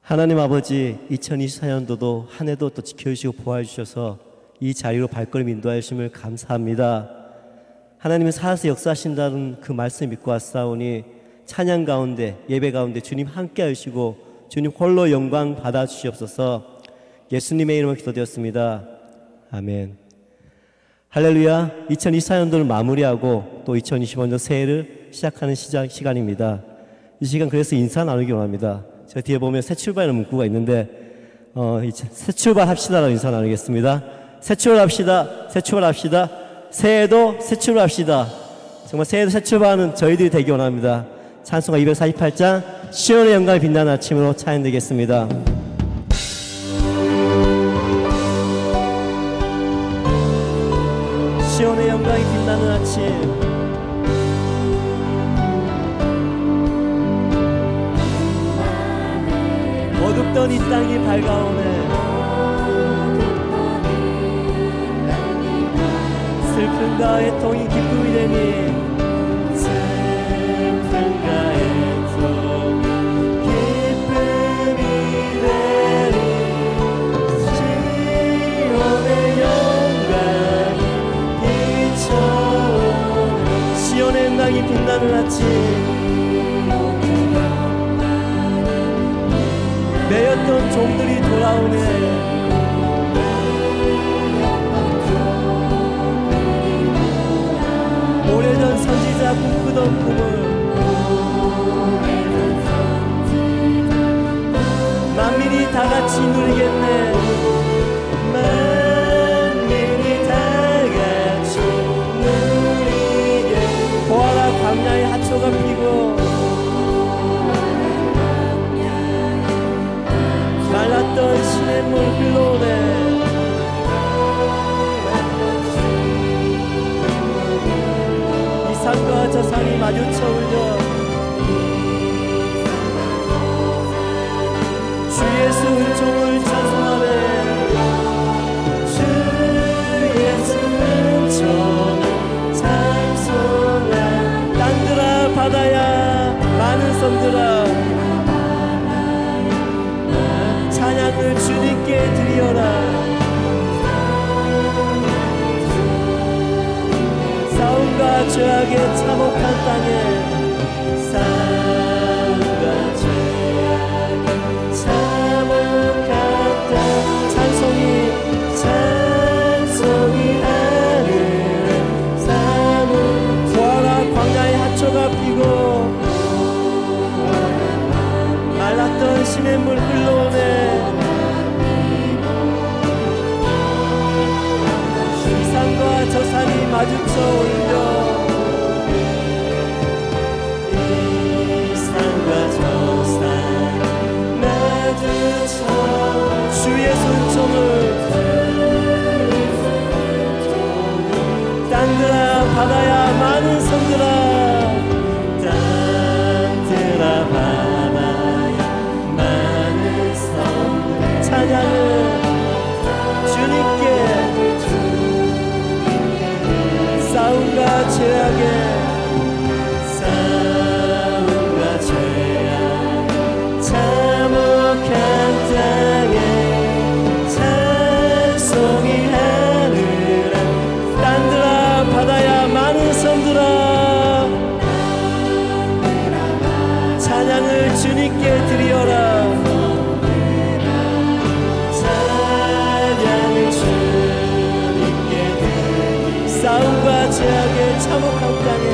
하나님 아버지, 2024년도도 한 해도 또 지켜주시고 보호해 주셔서 이 자리로 발걸음 인도하여 주심을 감사합니다. 하나님은 살아서 역사하신다는 그 말씀 믿고 왔사오니 찬양 가운데, 예배 가운데 주님 함께 하시고 주님 홀로 영광 받아 주시옵소서. 예수님의 이름으로 기도드렸습니다. 아멘. 할렐루야. 2024년도를 마무리하고 또 2025년 새해를 시작하는 시간입니다. 이 시간 그래서 인사 나누기 원합니다. 저 뒤에 보면 새 출발이라는 문구가 있는데 새 출발합시다라고 인사 나누겠습니다. 새 출발합시다. 새 출발합시다. 새해도 새 출발합시다. 정말 새해도 새 출발하는 저희들이 되기 원합니다. 찬송가 248장 시온의 영광이 빛나는 아침으로 찬양되겠습니다. 시온의 영광이 빛나는 아침, 어둡던 이 땅이 밝아오네. 슬픔과 애통이 기쁨이 되니, 슬픔과 애통 기쁨이 되니, 시온의 영광이 비춰오네. 시온의 영광이 빛나는 아침, 매였던 종들이 돌아오네. 오래전 선지자 꿈꾸던 꿈을 만민이 다같이 누리겠네. 만민이 다같이 누리겠네. 보아라 광야의 하초가 피고 말랐던 시냇물 흘러오네. 이 산과 저 산이 마주쳐 울려 주 예수 은총을 찬송하네. 주 예수 은총을 찬송하네. 땅들아 바다야 많은 섬들아 찬양을 주님께 드리어라. 싸움과 죄악의 참혹한 땅에, 싸움과 죄악의 참혹한 땅, 찬송이 하늘에 사문. 보아라 광야의 하초가 피고 말랐던 시냇물 흘러오네. 이 산과 저 산이 마주쳐 올려, 이 산과 저 산 마주쳐 주의 손총을. 땅들아 바다야 많은 섬들아, 땅들아 바다야 많은 섬. 찬양을 주님께. 싸움과 죄악의 참혹한 땅에, 찬송이 하늘에. 땅들아 바다야 많은 섬들아 찬양을 주님께 드리어라. 찬양을 주님께 드리어라. 싸움과 죄악의 참혹한 땅에,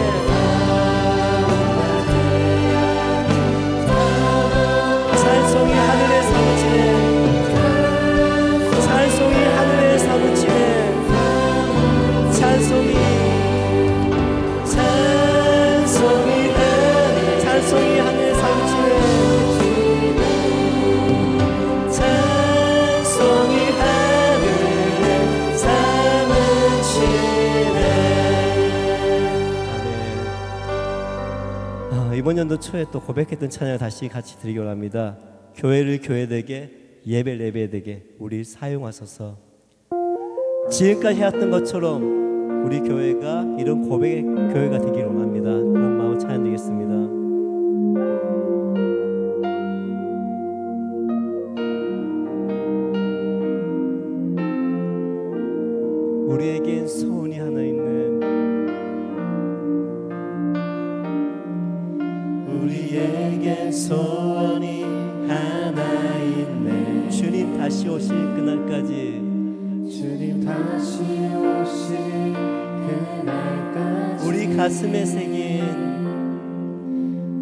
찬송이 하늘에 사무치네. 찬송이 하늘에 사무치네. 찬송이 하늘에 사무치네. 찬송이 하늘에 사무치네. 이번 연도 초에 또 고백했던 찬양을 다시 같이 드리기 원합니다. 교회를 교회되게, 예배를 예배되게 우리 사용하소서. 지금까지 해왔던 것처럼 우리 교회가 이런 고백의 교회가 되기를 원합니다. 그런 마음으로 찬양드리겠습니다. 우리에게 소원이 하나 있네. 주님 다시 오실 그날까지, 주님 다시 오실 그날까지 우리 가슴에 새긴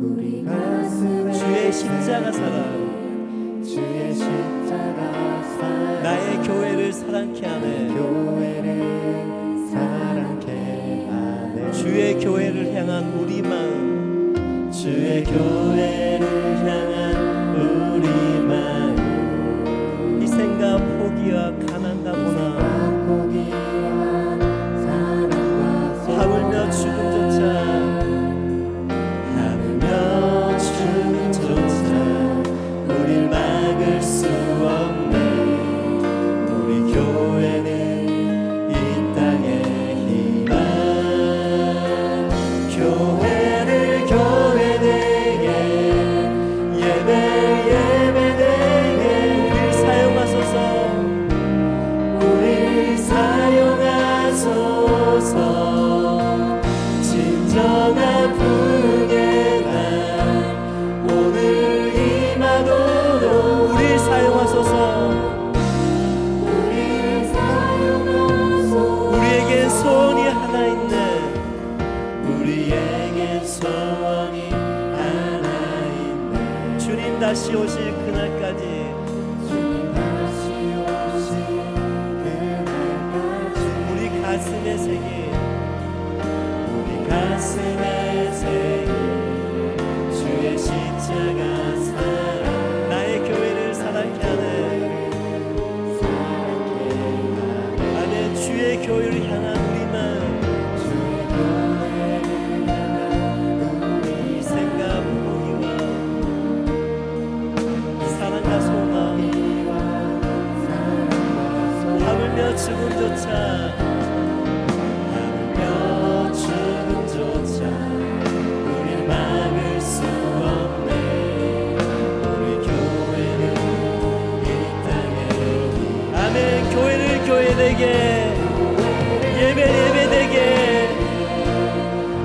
우리 가슴에 주의 십자가 사랑, 주의 십자가 사랑 나의 교회를 사랑케 하네. 교회를 사랑케 하네. 주의 교회를 향한 우리 마음, 주의 교회를 향한 우리 마음 희생과 포기와 가난과 고난, 포기와 사랑과 하물며 죽음조차 하물며 죽음조차 우릴 막을 수 없네. 우리 교회는 이 땅의 희망. 교회를 교회되게 예배되게 우리를 사용하소서. 우릴 사용하소서. 진정한 풍의 날 오늘 임하도록 우리를 사용하소서. 우릴 사용하소서. 우리에겐 소원이 하나 있네. 우리에겐 소원이 하나 있네. 주님 다시 오실 그날까지, 주님 다시 오실 그날까지 우리 가슴에 새긴 우리 가슴에 새긴 주의 십자가 사랑 나의 교회를 사랑케 하네. 아멘. 주의 교회를 향한 우리 마음, 주의 교회를 향한 우리 희생과 포기와 사랑과 소망, 하물며 죽음조차 하물며 죽음조차 우릴 막을 수 없네. 우리 교회는 이 땅에 아멘. 교회를 교회되게, 예배되게,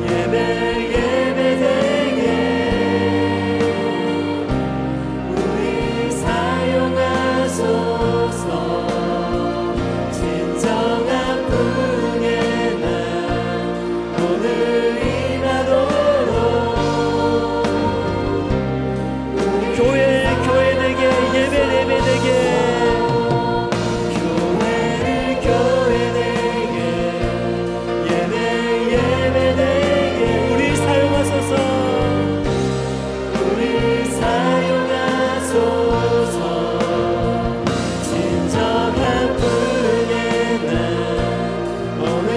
예배되게 우리 사용하소서. 진정한 풍의 날 오늘 임하도록 교회되게, 예배되게, 교회를 교회되게 예배되게 우리를 사용하소서. 우릴 사용하소서. 진정한 풍의 날 오늘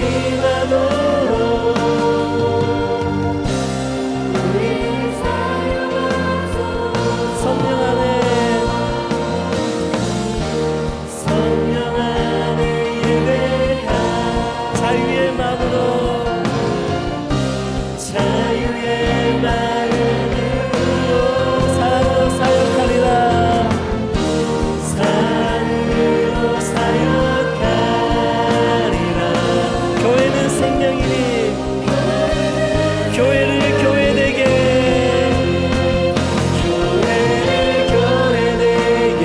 임하도록 우릴 사용하소서. 성령 안에, 성령 안에 예배한 자유의 마음으로 자유의 마음으로 사랑으로 사역하리라. 사랑으로 사역하리라. 교회는 생명이니 교회를 교회되게, 교회를 교회되게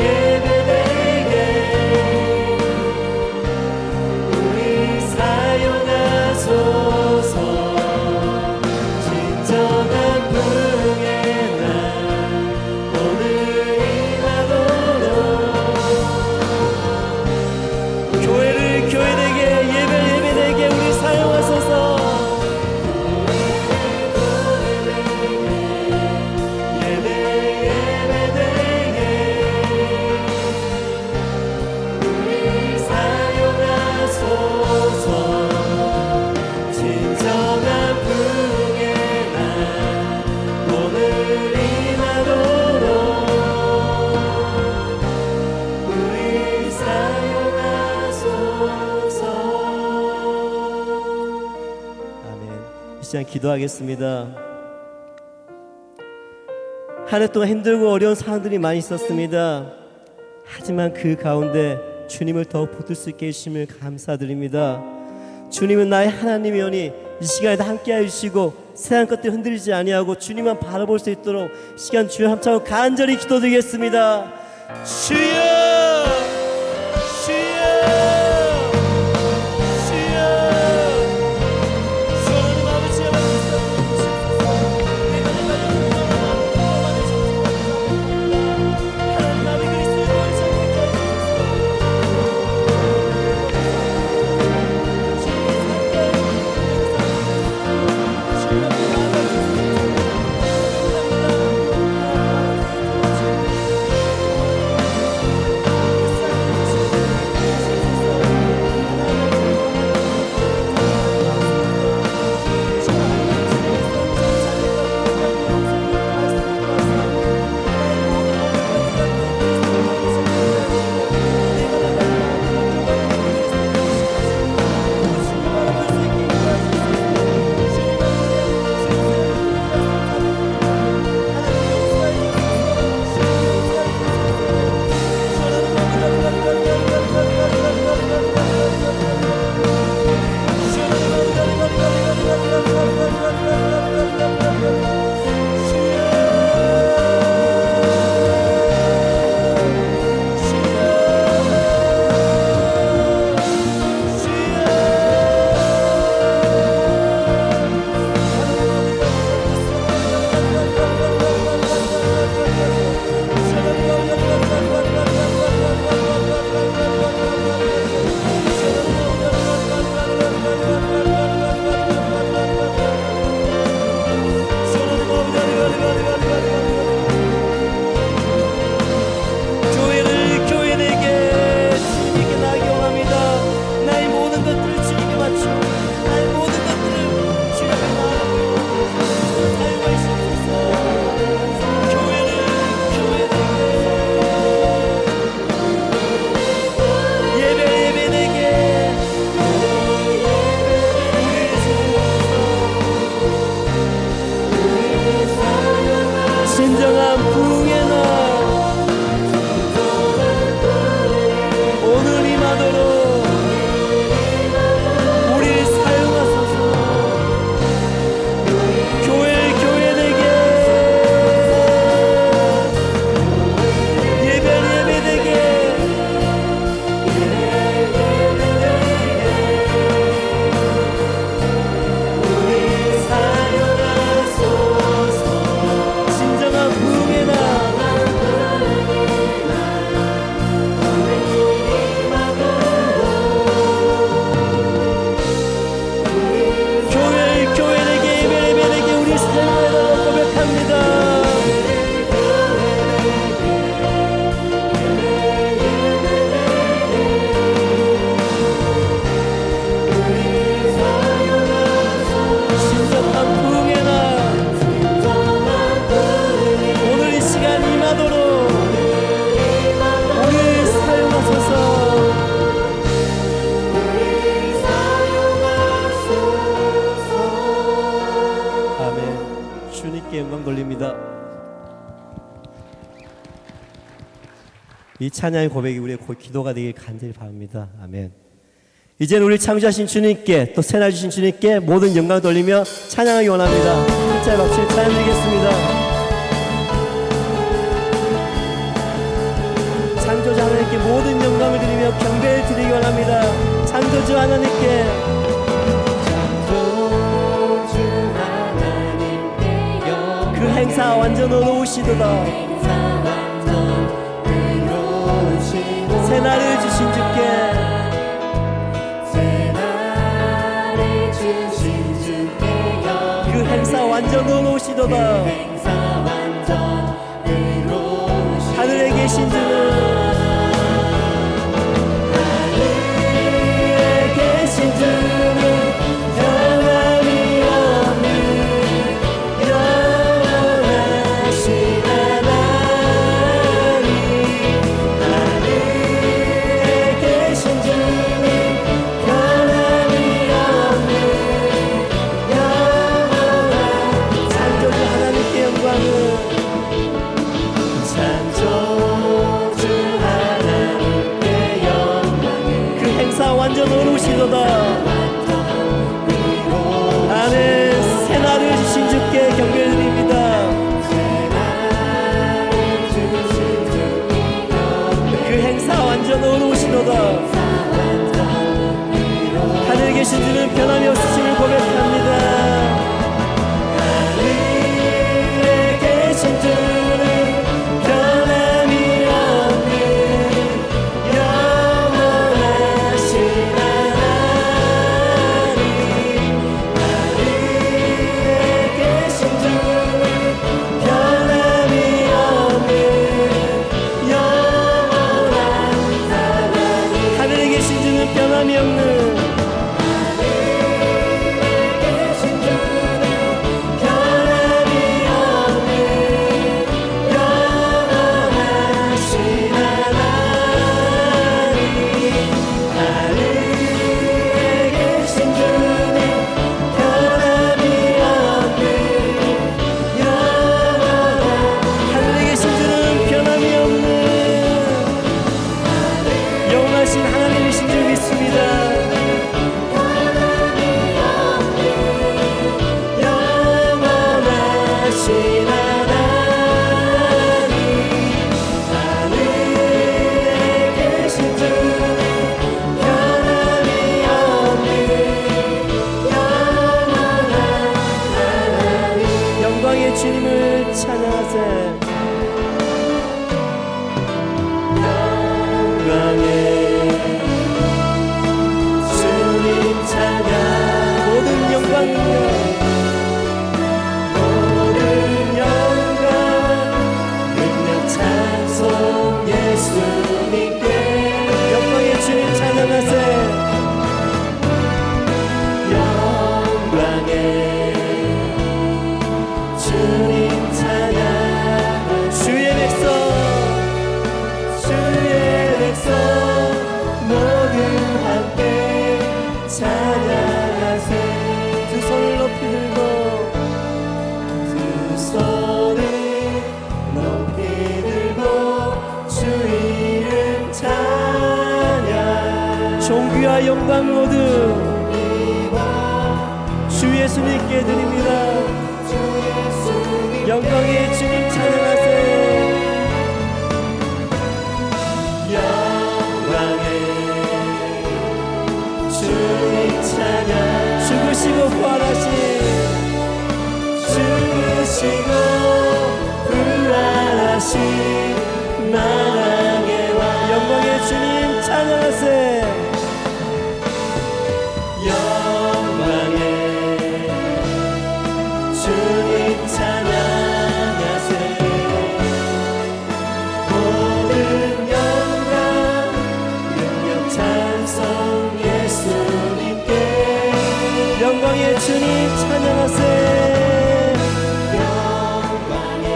예배되게 우리 사용하소서. 진정한 풍의 날 오늘 임하도록 교회를 교회되게, 예배되게 우리 사용하소서. 예배되게 우리 사용하소서. 진정한 풍의 날 오늘 임하도록 우리 사용하소서. 아멘. 이 시간 기도하겠습니다. 한 해 동안 힘들고 어려운 상황들이 많이 있었습니다. 하지만 그 가운데 주님을 더욱 붙들 수 있게 해주심을 감사드립니다. 주님은 나의 하나님이오니 이 시간에도 함께해 주시고 세상 것들 흔들리지 아니하고 주님만 바라볼 수 있도록 시간 주여 함께 간절히 기도드리겠습니다. 주여, 주여, 주여. 하나님 아버지의 말씀 하나님 아버지 그리스도의 진정한 부흥의 날 오늘 임하도록 우리를 사용하소서. 교회 되게 예배 되게 진정한 부흥의 날 교회에게 예배에게 우리 사용하도록 고백합니다. 진정한 부흥의 날 오늘 이 시간 임하도록 우리를 사용하소서. 아멘. 주님께 영광 돌립니다. 이 찬양의 고백이 우리의 기도가 되길 간절히 바랍니다. 아멘. 이제는 우리 창조하신 주님께 또 새날 주신 주님께 모든 영광 돌리며 찬양하기 원합니다. 한자의 박수를 찬양드리겠습니다. 창조자 하나님께 모든 영광을 드리며 경배를 드리기 원합니다. 창조주 하나님께 그 행사 완전히 놓으시도다. 새날을 주신 주께 그 행사 완전 놓으시도다. 하늘에 계신 주는 변함이 없는 영원하신 하나님. 하늘에 계신 주는 변함이 없는 영원한 창조주 하나님께 존귀와 영광 모두 주 예수님께 드립니다. 영광의 주님 찬양하세요. 영광의 주님 찬양. 죽으시고 부활하신 죽으시고 부활하신 만왕의 왕. 영광의 주님 찬양하세요. 영광의 주님 찬양하세요. 모든 영광 능력 찬송 예수님께. 영광의 주님 찬양하세요. 영광의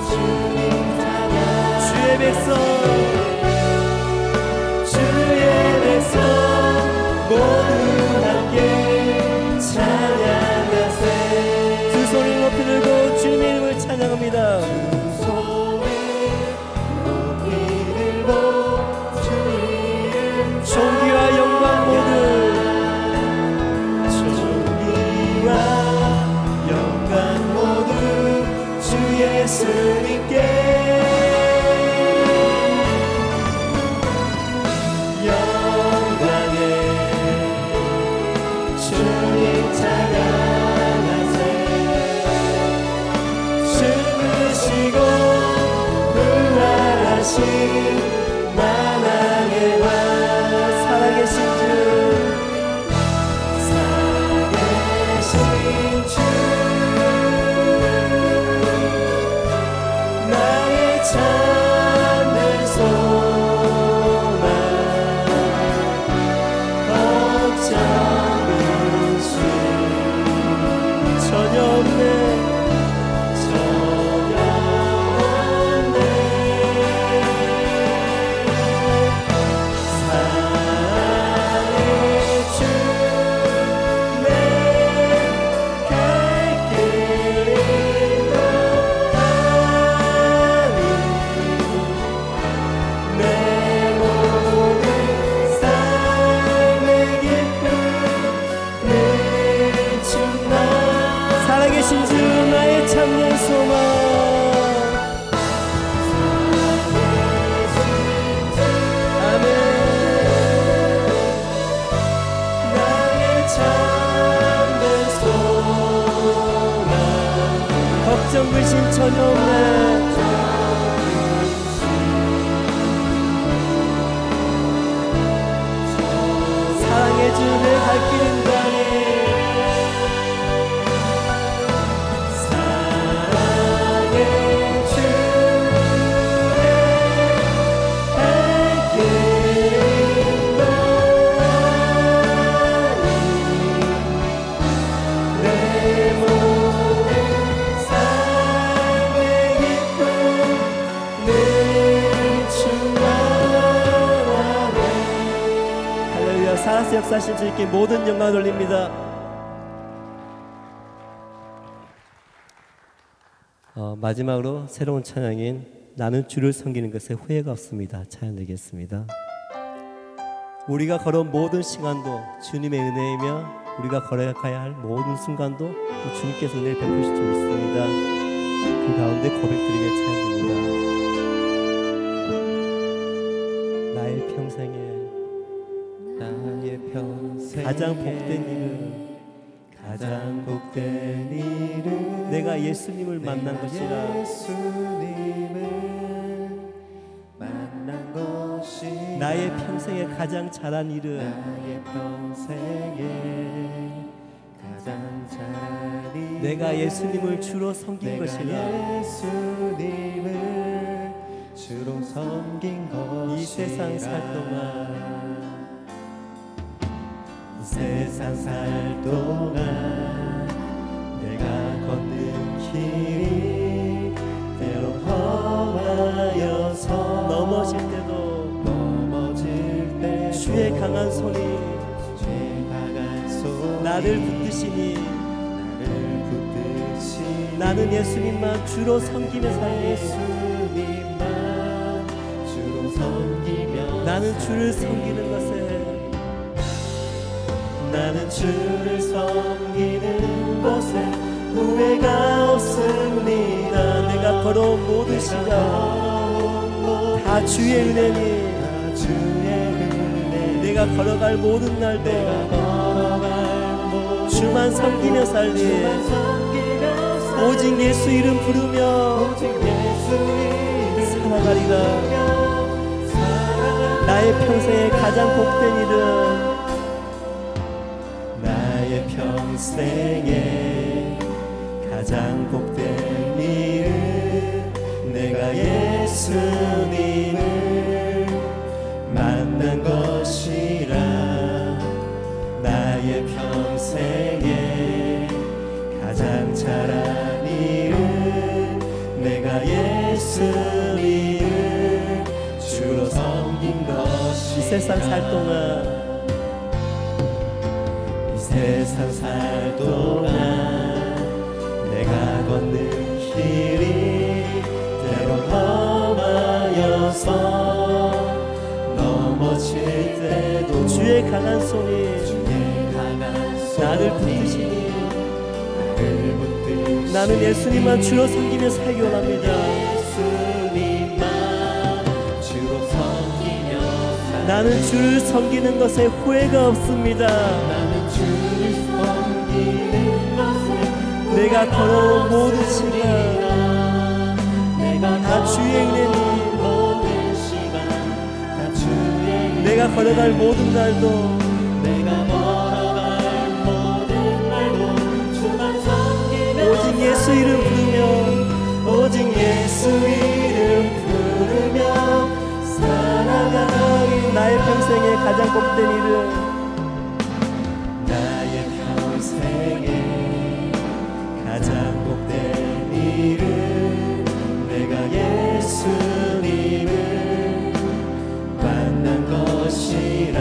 주님 찬양. 주의 백성 모두 함께 찬양하세. 두 손을 높이 들고 주님의 이름을 찬양합니다. 두 손을 높이 들고 주 이름 존귀와 영광 모두 존귀와 영광 모두 주 예수님께. 만왕의 왕. 살아계신 주 살아계신 주 나의 참된 소망 걱정이 전혀 없네. 살아계신 주 나의 참된 소망. 아멘. 나의 참된 소망 걱정 근심 전혀 없네. 사랑의 주 내 갈 길은 가니 살아서 역사하신 주님께 모든 영광을 돌립니다. 마지막으로 새로운 찬양인 나는 주를 섬기는 것에 후회가 없습니다. 찬양 드리겠습니다. 우리가 걸어온 모든 시간도 주님의 은혜이며 우리가 걸어가야 할 모든 순간도 또 주님께서 은혜를 베푸실 줄 믿습니다. 그 가운데 고백드리며 찬양드립니다. 나의 평생에 가장 복된 일은 가장 복된 일은 내가 예수님을 만난 것이라. 예수님을 만난 것이 나의 평생에 가장 잘한 일은 나의 평생에 내가 예수님을 주로 섬긴 내가 것이라. 예수님을 주로 섬긴 것이라. 이 세상 살 동안 이 세상 살 동안 내가 걷는 길이 때론 험하여서 넘어질 때도 주의 강한 손이 나를 붙드시니 나는 예수님만 주로 섬기며 살리. 나는 주를 섬기는 것에 나는 주를 섬기는 것에 후회가 없습니다. 내가 걸어온 모든 시간 다 주의 은혜니 내가 걸어갈 모든 날도 주만 섬기며 살리. 오직 예수 이름 부르며 살아가리라. 나의 평생에 가장 복된 일은 나의 평생에 가장 복된 일은 내가 예수님을 만난 것이라. 나의 평생에 가장 잘한 일은 내가 예수님을 주로 섬긴 것이라. 이 세상 살 동안 이 세상 살 동안 내가 걷는 길이 때론 험하여서 넘어질 때도 주의 강한 손이 나를 붙드시니 나는 예수님만 주로 섬기며 살기 원합니다. 나는 주를 섬기는 것에 후회가 없습니다. 내가 걸어온 모든 시간 다 주의 은혜니 내가 걸어갈 모든 날도 오직 예수 이름 부르며 오직 예수 이름 부르며 살아가리. 나의 평생에 가장 복된 일은 나의 평생에 가장 복된 일은 내가 예수님을 만난 것이라.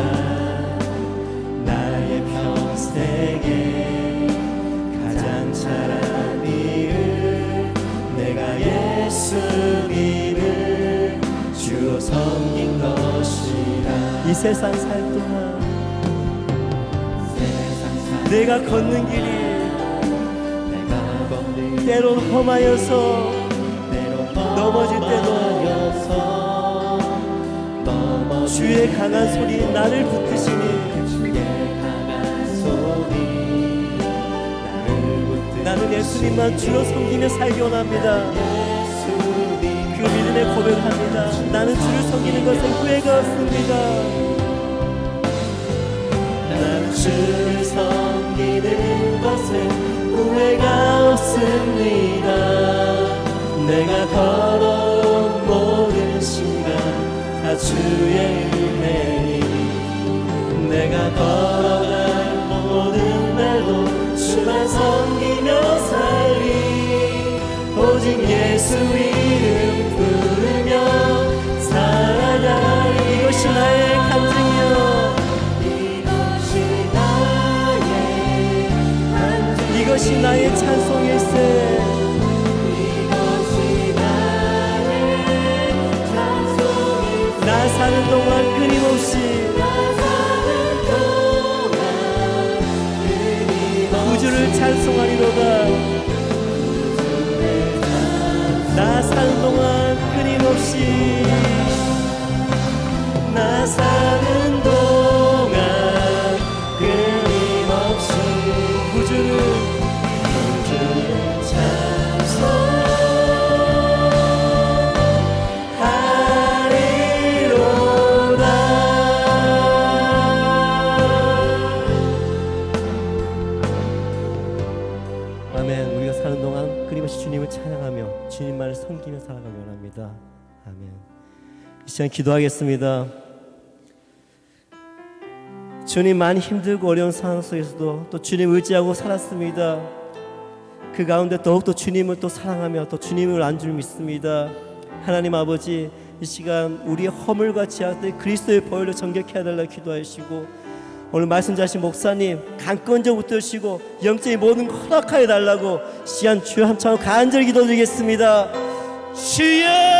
나의 평생에 가장 잘한 일은 내가 예수님을 주로 섬긴 것이라. 이 세상 살 동안 내가 걷는 길이 때론 험하여서 넘어질 때도 주의 강한 소리 나를 붙드시니 나는 예수님만 주로 섬기며 살기 원합니다. 그 믿음의 고백합니다. 나는 주를 섬기는 것에 후회가 없습니다. 나는 주를 섬기는 것에 후회가 없습니다. 내가 걸어온 모든 시간 다 주의 은혜니 내가 걸어갈 모든 날도 주만 섬기며 살리. 오직 예수 이름 부르며 살아가리. 이것이 나의 간증이여 이것이 나의 찬송일세. 나 사는 동안 끊임없이 구주를 찬송하리로다. 나 사는 동안 끊임없이 나 사는 동안 끊임없이 구주를 찬송하리로다. 빠짐없이 주님을 찬양하며 주님만을 섬기며 살아가기 원합니다. 아멘. 이 시간 기도하겠습니다. 주님, 많이 힘들고 어려운 상황 속에서도 또 주님 의지하고 살았습니다. 그 가운데 더욱더 주님을 또 사랑하며 또 주님을 안 줄 믿습니다. 하나님 아버지, 이 시간 우리의 허물과 지하들 그리스도의 보혈로 정결케 해달라고 기도하시고, 오늘 말씀자신 목사님 강건져 붙드시고 영적인 모든 걸 허락하여 달라고 시간 주여 함께 간절히 기도드리겠습니다. 주여!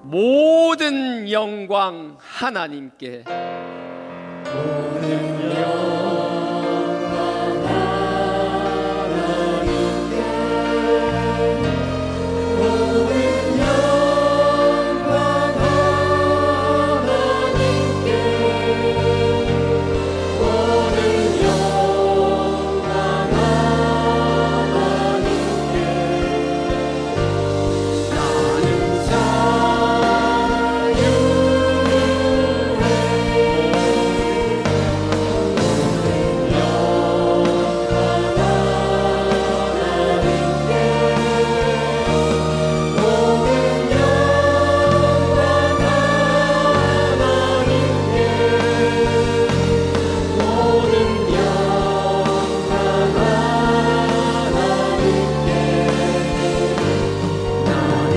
모든 영광 하나님께. 모든 영광 하나님께. 모든 영광 하나님께. 모든 영광 하나님께.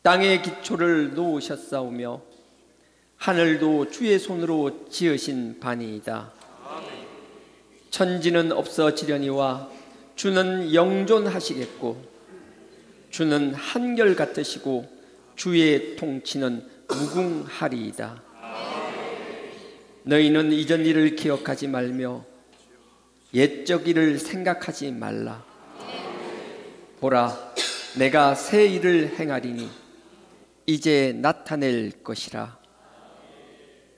나는 땅의 기초를 놓으셨사오며 하늘도 주의 손으로 지으신 바니이다. 천지는 없어지려니와 주는 영존하시겠고 주는 한결 같으시고 주의 통치는 무궁하리이다. 너희는 이전 일을 기억하지 말며 옛적 일을 생각하지 말라. 보라, 내가 새 일을 행하리니 이제 나타낼 것이라.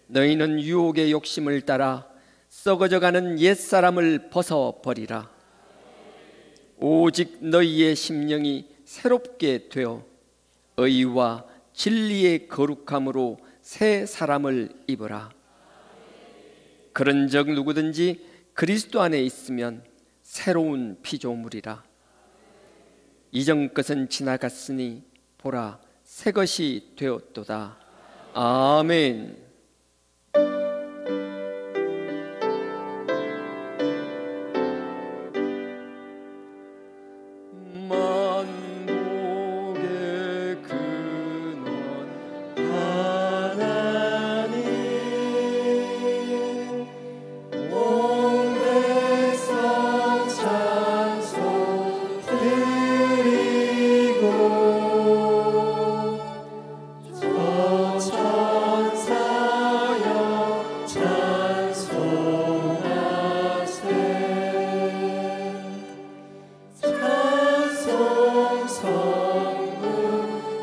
너희는 유혹의 욕심을 따라 썩어져가는 옛사람을 벗어버리라. 오직 너희의 심령이 새롭게 되어 의와 진리의 거룩함으로 새 사람을 입으라. 그런즉 누구든지 그리스도 안에 있으면 새로운 피조물이라. 이전 것은 지나갔으니 보라, 새 것이 되었도다. 아멘. 만복의 근원 하나님 온 백성 찬송 드리고 저 천사여 찬송하세. 찬송 성부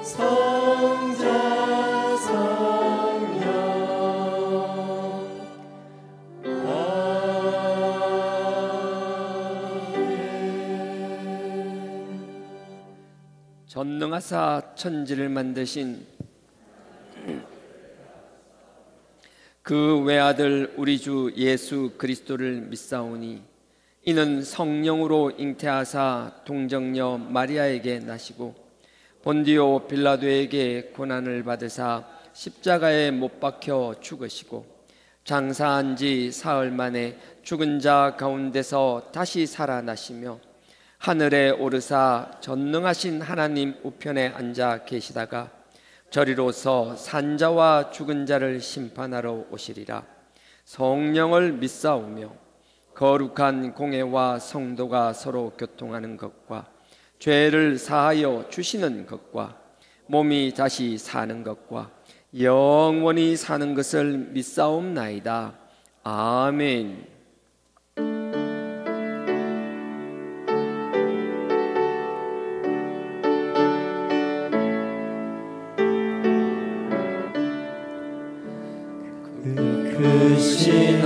성자 성령 아멘. 전능하사 천지를 만드신 그 외아들 우리 주 예수 그리스도를 믿사오니 이는 성령으로 잉태하사 동정녀 마리아에게 나시고 본디오 빌라도에게 고난을 받으사 십자가에 못 박혀 죽으시고 장사한 지 사흘 만에 죽은 자 가운데서 다시 살아나시며 하늘에 오르사 전능하신 하나님 우편에 앉아 계시다가 저리로서 산자와 죽은 자를 심판하러 오시리라. 성령을 믿사오며 거룩한 공회와 성도가 서로 교통하는 것과 죄를 사하여 주시는 것과 몸이 다시 사는 것과 영원히 사는 것을 믿사옵나이다. 아멘. 크신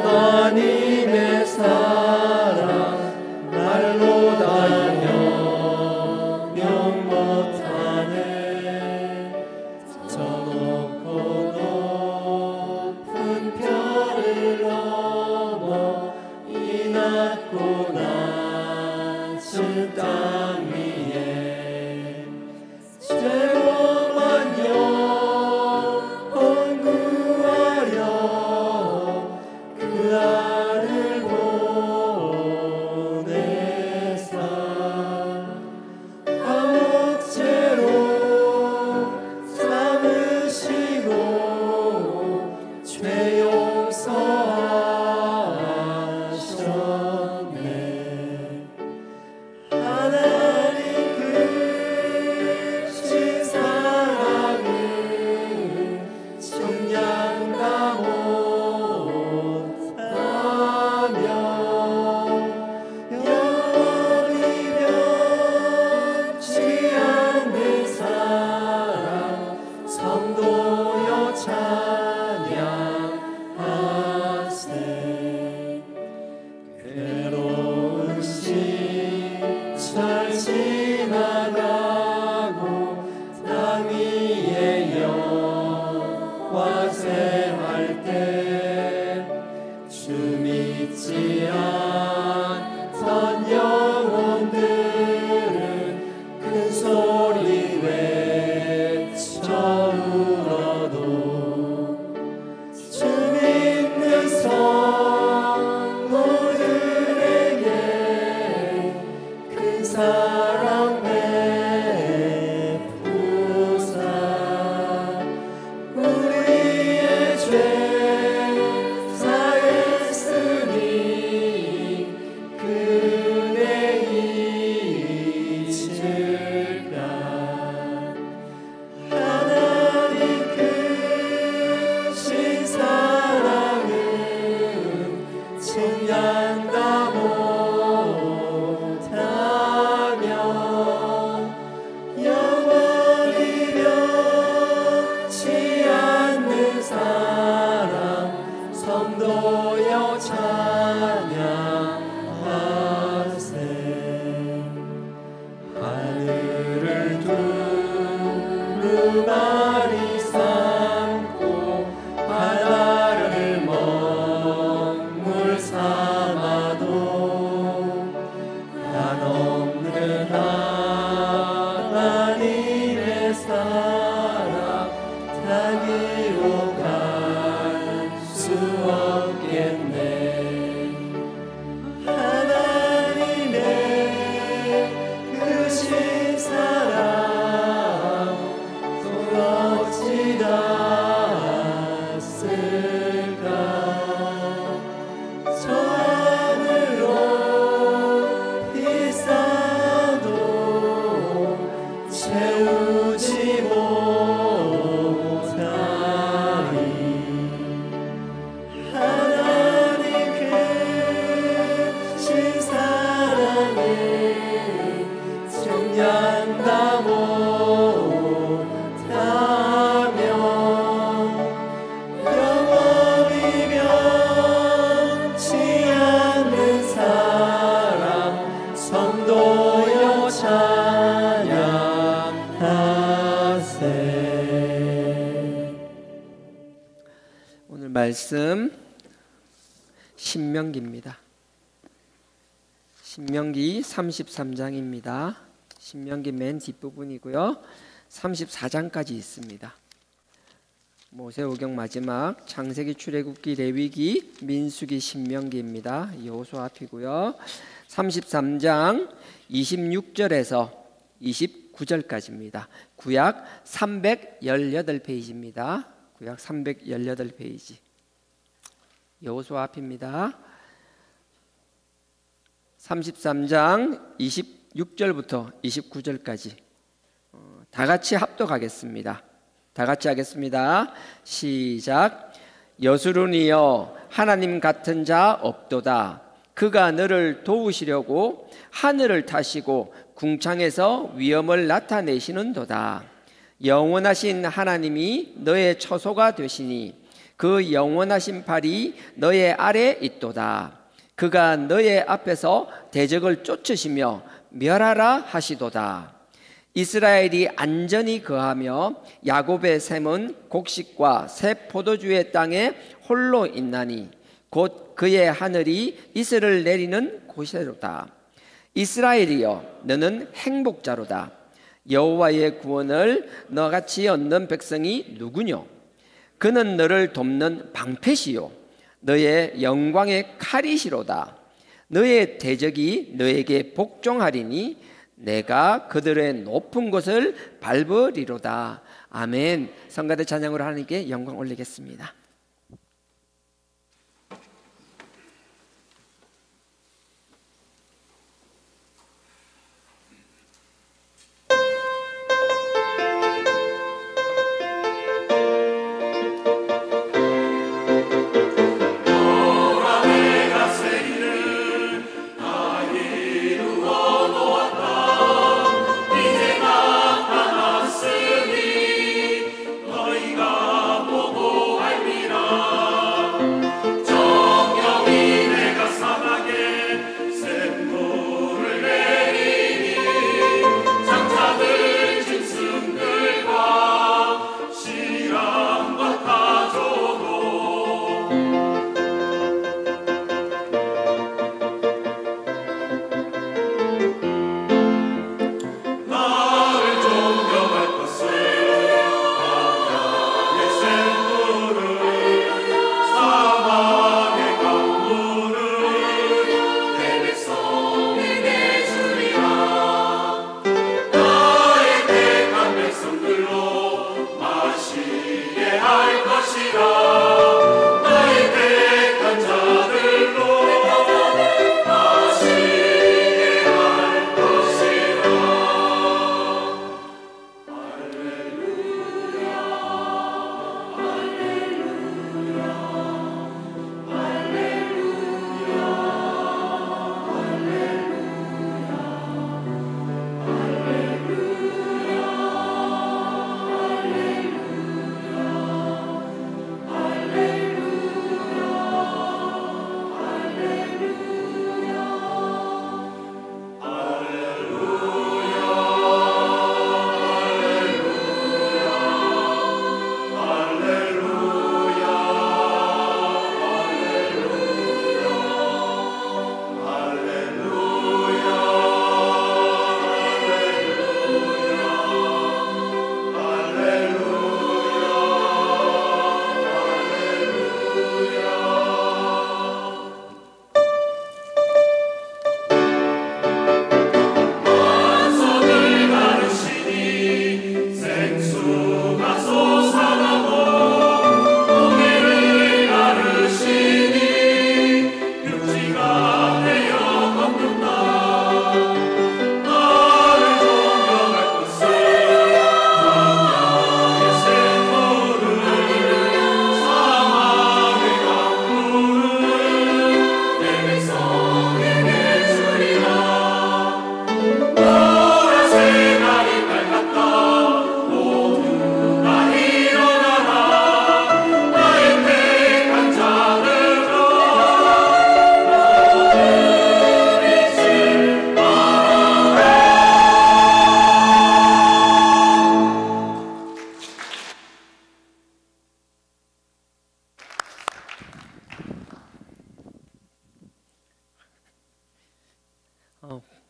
하나님의 사랑 말로 다 영영 못하네. 저 높고 높은 별을 넘어 이 낮고 낮은 땅 위에 죄로만 영혼 구하려 그 아들 보내사 화목제로 삼으시고 죄 용서하셨네. 하나님 크신 사랑은 정량다 못하며 영원히 변치 않는 사랑 성도여 찬양하세. 괴로운 시절 지나가고 땅 위에 영화제할 때 주 믿지 않던 영혼들은 큰 소리 외쳐 울어도 주 믿는 성도들에게 큰 사랑 베푸사 우리의 죄 사했으니 찬양하세. 하늘을 두루마리 삼고 바다를 먹물 삼아도 한없는 하나님의 사랑 자기로 갈 수 없겠네. 하나님의 크신 사랑 또 어찌 닿았을까. 저 하늘로 비싸도 채우지 못하리. 하나님 크신 사랑에 증량다 못하며 영원히 변치 않는 사랑 성도여 찬양하세. 오늘 말씀 신명기입니다. 신명기 33장입니다. 신명기 맨 뒷부분이고요. 34장까지 있습니다. 모세오경 마지막, 창세기, 출애굽기, 레위기, 민수기, 신명기입니다. 여호수아 앞이고요. 33장 26절에서 29절까지입니다. 구약 318페이지입니다. 구약 318페이지. 여호수아 앞입니다. 33장 26절부터 29절까지 다 같이 합독하겠습니다. 다 같이 하겠습니다. 시작. 여수론이여 하나님 같은 자 없도다. 그가 너를 도우시려고 하늘을 타시고 궁창에서 위엄을 나타내시는도다. 영원하신 하나님이 너의 처소가 되시니 그 영원하신 팔이 너의 아래 있도다. 그가 너의 앞에서 대적을 쫓으시며 멸하라 하시도다. 이스라엘이 안전히 거하며 야곱의 샘은 곡식과 새 포도주의 땅에 홀로 있나니 곧 그의 하늘이 이슬을 내리는 곳이로다. 이스라엘이여 너는 행복자로다. 여호와의 구원을 너같이 얻는 백성이 누구뇨? 그는 너를 돕는 방패시요 너의 영광의 칼이시로다. 너의 대적이 너에게 복종하리니 내가 그들의 높은 곳을 밟으리로다. 아멘. 성가대 찬양으로 하나님께 영광 올리겠습니다. 너희가 보고 알미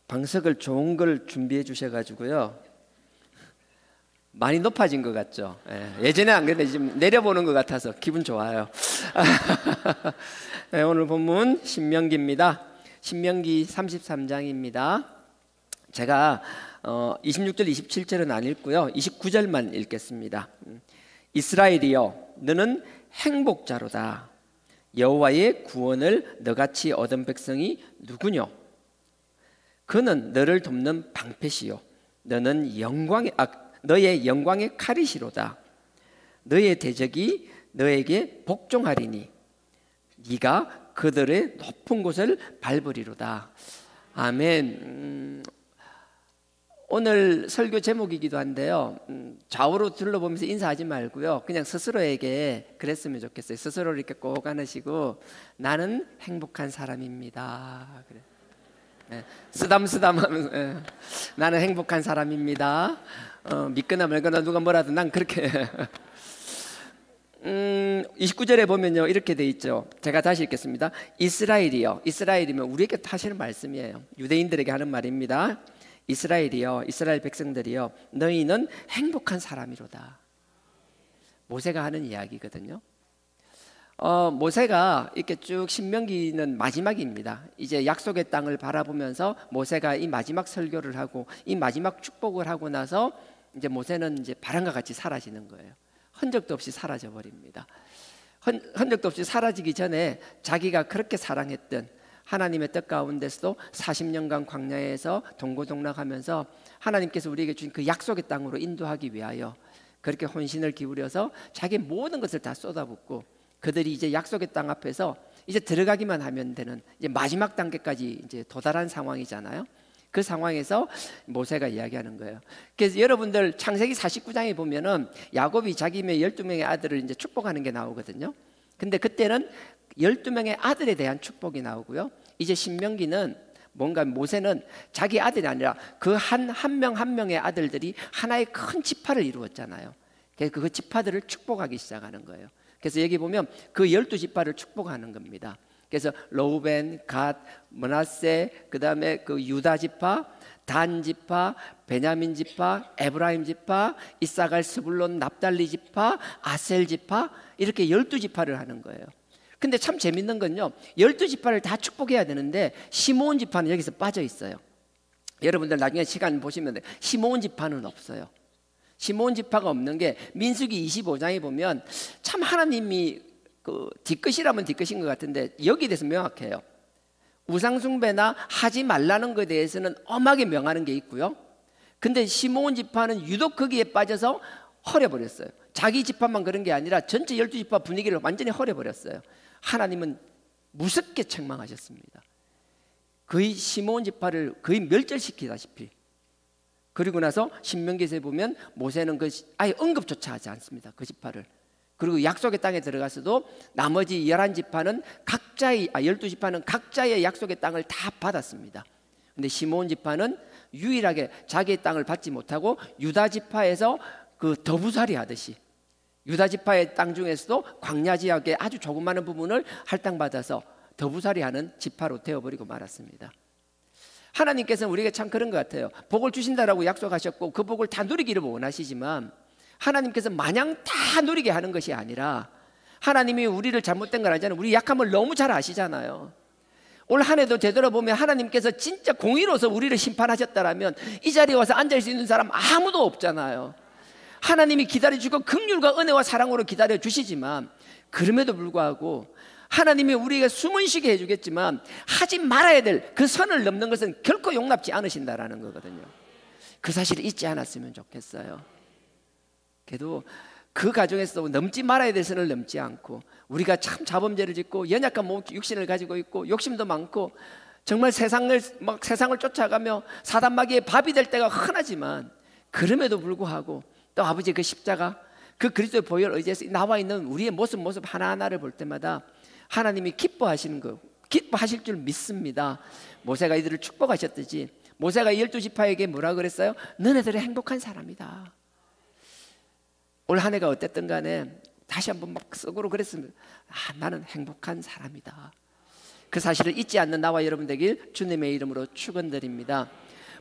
방석을 좋은 걸 준비해 주셔가지고요. 많이 높아진 것 같죠? 예전에 안 그랬는데 지금 내려보는 것 같아서 기분 좋아요. 네, 오늘 본문 신명기입니다. 신명기 33장입니다. 제가 26절 27절은 안 읽고요, 29절만 읽겠습니다. 이스라엘이여, 너는 행복자로다. 여호와의 구원을 너같이 얻은 백성이 누구뇨? 그는 너를 돕는 방패시요, 너의 영광의 칼이시로다. 너의 대적이 너에게 복종하리니 네가 그들의 높은 곳을 밟으리로다. 아멘. 오늘 설교 제목이기도 한데요, 좌우로 둘러보면서 인사하지 말고요, 그냥 스스로에게 그랬으면 좋겠어요. 스스로를 이렇게 꼭 안으시고, 나는 행복한 사람입니다. 그래. 쓰담쓰담 하면서, 나는 행복한 사람입니다. 믿거나 말거나 누가 뭐라도 난 그렇게 29절에 보면요, 이렇게 돼 있죠. 제가 다시 읽겠습니다. 이스라엘이요, 이스라엘이면 우리에게 하시는 말씀이에요. 유대인들에게 하는 말입니다. 이스라엘이요, 이스라엘 백성들이요, 너희는 행복한 사람이로다. 모세가 하는 이야기거든요. 모세가 이렇게 쭉 신명기는 마지막입니다. 이제 약속의 땅을 바라보면서 모세가 이 마지막 설교를 하고 이 마지막 축복을 하고 나서 이제 모세는 이제 바람과 같이 사라지는 거예요. 흔적도 없이 사라져 버립니다. 흔적도 없이 사라지기 전에 자기가 그렇게 사랑했던 하나님의 뜻 가운데서도 40년간 광야에서 동고동락하면서 하나님께서 우리에게 주신 그 약속의 땅으로 인도하기 위하여 그렇게 혼신을 기울여서 자기 모든 것을 다 쏟아붓고, 그들이 이제 약속의 땅 앞에서 이제 들어가기만 하면 되는 이제 마지막 단계까지 이제 도달한 상황이잖아요. 그 상황에서 모세가 이야기하는 거예요. 그래서 여러분들 창세기 49장에 보면은 야곱이 자기 12명의 아들을 이제 축복하는 게 나오거든요. 근데 그때는 12명의 아들에 대한 축복이 나오고요, 이제 신명기는 뭔가 모세는 자기 아들이 아니라 그 한 명 한 명의 아들들이 하나의 큰 지파를 이루었잖아요. 그래서 그 지파들을 축복하기 시작하는 거예요. 그래서 여기 보면 그 12지파를 축복하는 겁니다. 그래서 로우벤, 갓, 므낫세, 그 다음에 그 유다 지파, 단 지파, 베냐민 지파, 에브라임 지파, 이사갈, 스불론, 납달리 지파, 아셀 지파, 이렇게 12지파를 하는 거예요. 근데 참 재밌는 건요, 12지파를 다 축복해야 되는데 시므온 지파는 여기서 빠져 있어요. 여러분들 나중에 시간 보시면 돼요. 시므온 지파는 없어요. 시므온 지파가 없는 게 민수기 25장에 보면 참 하나님이 그 뒤끝이라면 뒤끝인 것 같은데 여기에 대해서 명확해요. 우상숭배나 하지 말라는 것에 대해서는 엄하게 명하는 게 있고요, 근데 시므온 지파는 유독 거기에 빠져서 헐어버렸어요. 자기 지파만 그런 게 아니라 전체 12지파 분위기를 완전히 헐어버렸어요. 하나님은 무섭게 책망하셨습니다. 거의 시므온 지파를 거의 멸절시키다시피. 그리고 나서 신명기에서 보면 모세는 아예 언급조차 하지 않습니다, 그 지파를. 그리고 약속의 땅에 들어가서도 나머지 11지파는 12지파는 각자의 약속의 땅을 다 받았습니다. 근데 시므온 지파는 유일하게 자기의 땅을 받지 못하고 유다 지파에서 그 더부살이 하듯이 유다 지파의 땅 중에서도 광야 지역의 아주 조그마한 부분을 할당받아서 더부살이 하는 지파로 되어버리고 말았습니다. 하나님께서는 우리에게 참 그런 것 같아요. 복을 주신다라고 약속하셨고 그 복을 다 누리기를 원하시지만 하나님께서 마냥 다 누리게 하는 것이 아니라, 하나님이 우리를 잘못된 걸 알잖아요. 우리 약함을 너무 잘 아시잖아요. 올 한 해도 되돌아보면 하나님께서 진짜 공의로서 우리를 심판하셨다라면 이 자리에 와서 앉을 수 있는 사람 아무도 없잖아요. 하나님이 기다려주고 긍휼과 은혜와 사랑으로 기다려주시지만, 그럼에도 불구하고 하나님이 우리에게 숨은 쉬게 해주겠지만 하지 말아야 될 그 선을 넘는 것은 결코 용납지 않으신다라는 거거든요. 그 사실을 잊지 않았으면 좋겠어요. 그래도 그 과정에서 넘지 말아야 될 선을 넘지 않고, 우리가 참 자범죄를 짓고 연약한 육신을 가지고 있고 욕심도 많고 정말 세상을 쫓아가며 사단마귀의 밥이 될 때가 흔하지만, 그럼에도 불구하고 또 아버지의 그 십자가, 그 그리스도의 보혈 의지에서 나와 있는 우리의 모습 하나하나를 볼 때마다 하나님이 기뻐하시는 거, 기뻐하실 줄 믿습니다. 모세가 이들을 축복하셨듯이 모세가 12지파에게 뭐라 그랬어요? 너네들은 행복한 사람이다. 올 한 해가 어땠든 간에 다시 한번 막 속으로 그랬습니다. 나는 행복한 사람이다. 그 사실을 잊지 않는 나와 여러분 되길 주님의 이름으로 축원드립니다.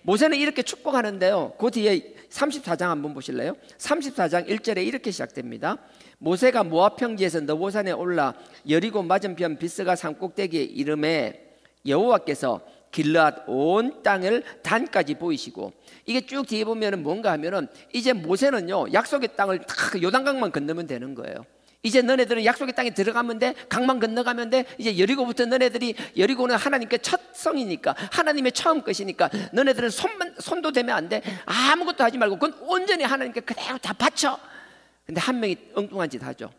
모세는 이렇게 축복하는데요, 그 뒤에 34장 한번 보실래요? 34장 1절에 이렇게 시작됩니다. 모세가 모압 평지에서 느보산에 올라 여리고 맞은편 비스가 산꼭대기에 이름에 여호와께서 길르앗 온 땅을 단까지 보이시고, 이게 쭉 뒤에 보면은 뭔가 하면은 이제 모세는요 약속의 땅을 다 요단강만 건너면 되는 거예요. 이제 너네들은 약속의 땅에 들어가면 돼, 강만 건너가면 돼. 이제 여리고부터 너네들이, 여리고는 하나님께 첫 성이니까, 하나님의 처음 것이니까 너네들은 손도 대면 안 돼. 아무것도 하지 말고 그건 온전히 하나님께 그대로 다 바쳐. 근데 한 명이 엉뚱한 짓 하죠,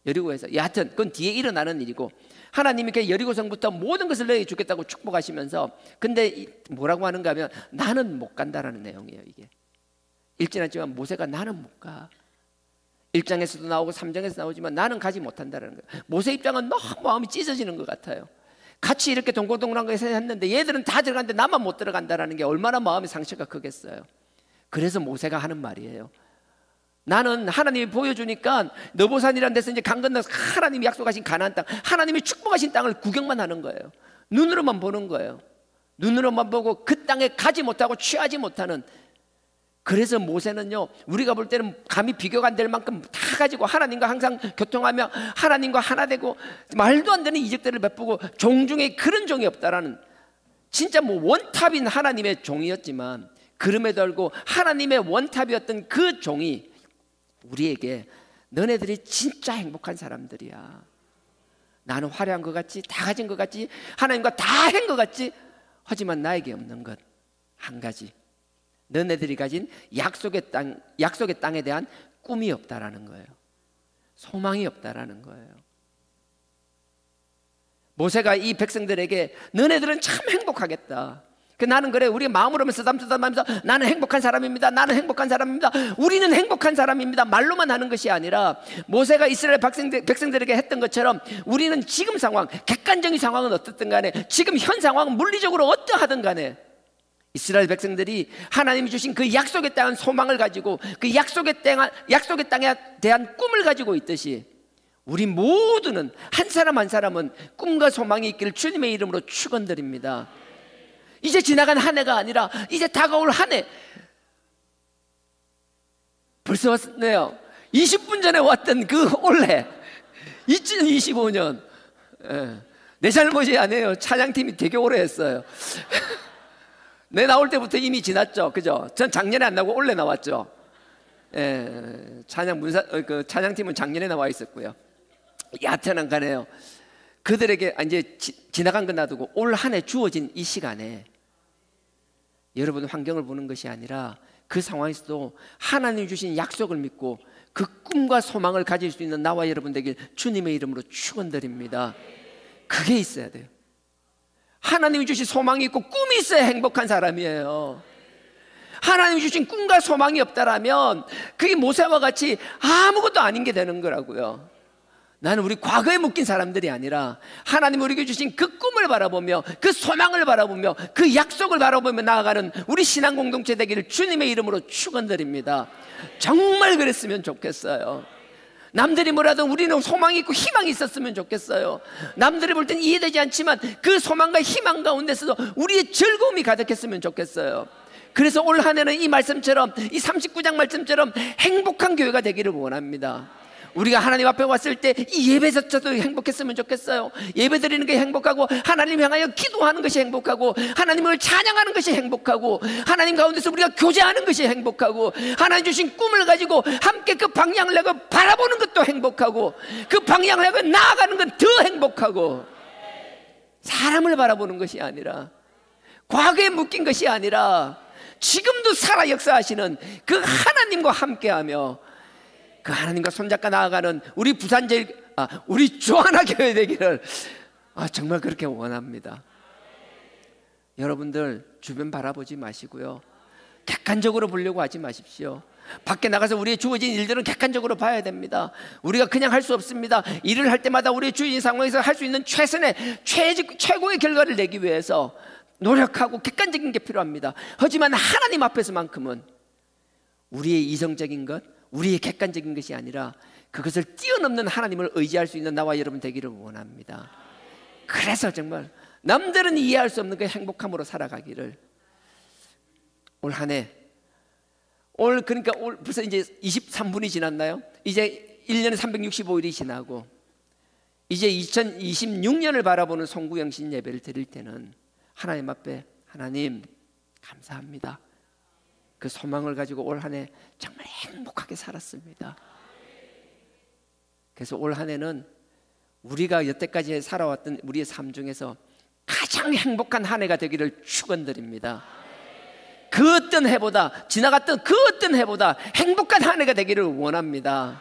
여리고에서. 여하튼 그건 뒤에 일어나는 일이고, 하나님이 그 여리고성부터 모든 것을 너에게 주겠다고 축복하시면서, 근데 뭐라고 하는가 하면 나는 못 간다라는 내용이에요. 이게 읽지는 않지만 모세가 나는 못 가. 1장에서도 나오고 3장에서 나오지만 나는 가지 못한다는 거예요. 모세 입장은 너무 마음이 찢어지는 것 같아요. 같이 이렇게 동고동락한 것을 했는데 얘들은 다 들어갔는데 나만 못 들어간다는 게 얼마나 마음의 상처가 크겠어요. 그래서 모세가 하는 말이에요. 나는 하나님이 보여주니까 느보산이라는 데서 이제 강 건너서 하나님이 약속하신 가나안 땅, 하나님이 축복하신 땅을 구경만 하는 거예요. 눈으로만 보는 거예요. 눈으로만 보고 그 땅에 가지 못하고 취하지 못하는. 그래서 모세는요, 우리가 볼 때는 감히 비교가 안 될 만큼 다 가지고 하나님과 항상 교통하며 하나님과 하나 되고 말도 안 되는 이적들을 베푸고 종 중에 그런 종이 없다라는, 진짜 뭐 원탑인 하나님의 종이었지만 그럼에도 알고 하나님의 원탑이었던 그 종이 우리에게 너네들이 진짜 행복한 사람들이야, 나는 화려한 것 같지, 다 가진 것 같지, 하나님과 다 한 것 같지, 하지만 나에게 없는 것 한 가지, 너네들이 가진 약속의 땅에 대한 꿈이 없다라는 거예요. 소망이 없다라는 거예요. 모세가 이 백성들에게 너네들은 참 행복하겠다, 나는 그래, 우리 마음으로 쓰담쓰담하면서 나는 행복한 사람입니다, 나는 행복한 사람입니다, 우리는 행복한 사람입니다 말로만 하는 것이 아니라, 모세가 이스라엘 백성들에게 했던 것처럼 우리는 지금 상황, 객관적인 상황은 어떻든 간에, 지금 현 상황은 물리적으로 어떠하든 간에 이스라엘 백성들이 하나님이 주신 그 약속의 땅은 소망을 가지고 그 약속의 땅에 대한 꿈을 가지고 있듯이, 우리 모두는 한 사람 한 사람은 꿈과 소망이 있기를 주님의 이름으로 축원드립니다. 이제 지나간 한 해가 아니라 이제 다가올 한 해, 벌써 왔네요. 20분 전에 왔던 그 올해 2025년. 내 잘못이 아니에요. 찬양팀이 되게 오래 했어요. 내 나올 때부터 이미 지났죠, 그죠? 전 작년에 안 나오고 올해 나왔죠. 찬양팀은 작년에 나와 있었고요. 여하튼 간에요, 그들에게 이제 지나간 건 놔두고 올 한 해 주어진 이 시간에 여러분 환경을 보는 것이 아니라 그 상황에서도 하나님 주신 약속을 믿고 그 꿈과 소망을 가질 수 있는 나와 여러분 되길 주님의 이름으로 축원드립니다. 그게 있어야 돼요. 하나님이 주신 소망이 있고 꿈이 있어야 행복한 사람이에요. 하나님이 주신 꿈과 소망이 없다라면 그게 모세와 같이 아무것도 아닌 게 되는 거라고요. 나는 우리 과거에 묶인 사람들이 아니라 하나님이 우리에게 주신 그 꿈을 바라보며 그 소망을 바라보며 그 약속을 바라보며 나아가는 우리 신앙 공동체 되기를 주님의 이름으로 축원드립니다. 정말 그랬으면 좋겠어요. 남들이 뭐라든 우리는 소망이 있고 희망이 있었으면 좋겠어요. 남들이 볼 땐 이해되지 않지만 그 소망과 희망 가운데서도 우리의 즐거움이 가득했으면 좋겠어요. 그래서 올 한 해는 이 말씀처럼, 이 39장 말씀처럼 행복한 교회가 되기를 원합니다. 우리가 하나님 앞에 왔을 때 이 예배조차도 행복했으면 좋겠어요. 예배 드리는 게 행복하고, 하나님 향하여 기도하는 것이 행복하고, 하나님을 찬양하는 것이 행복하고, 하나님 가운데서 우리가 교제하는 것이 행복하고, 하나님 주신 꿈을 가지고 함께 그 방향을 내고 바라보는 것도 행복하고, 그 방향을 내고 나아가는 건 더 행복하고, 사람을 바라보는 것이 아니라, 과거에 묶인 것이 아니라 지금도 살아 역사하시는 그 하나님과 함께하며 그 하나님과 손잡고 나아가는 우리 우리 조하나 교회 되기를 정말 그렇게 원합니다. 여러분들 주변 바라보지 마시고요, 객관적으로 보려고 하지 마십시오. 밖에 나가서 우리의 주어진 일들은 객관적으로 봐야 됩니다. 우리가 그냥 할 수 없습니다. 일을 할 때마다 우리의 주어진 상황에서 할 수 있는 최고의 결과를 내기 위해서 노력하고 객관적인 게 필요합니다. 하지만 하나님 앞에서만큼은 우리의 이성적인 것, 우리의 객관적인 것이 아니라 그것을 뛰어넘는 하나님을 의지할 수 있는 나와 여러분 되기를 원합니다. 그래서 정말 남들은 이해할 수 없는 그 행복함으로 살아가기를 올 한 해, 그러니까 올 벌써 이제 23분이 지났나요? 이제 1년에 365일이 지나고 이제 2026년을 바라보는 송구영신 예배를 드릴 때는 하나님 앞에 하나님 감사합니다. 그 소망을 가지고 올 한 해 정말 행복하게 살았습니다. 그래서 올 한 해는 우리가 여태까지 살아왔던 우리의 삶 중에서 가장 행복한 한 해가 되기를 축원드립니다. 그 어떤 해보다, 지나갔던 그 어떤 해보다 행복한 한 해가 되기를 원합니다.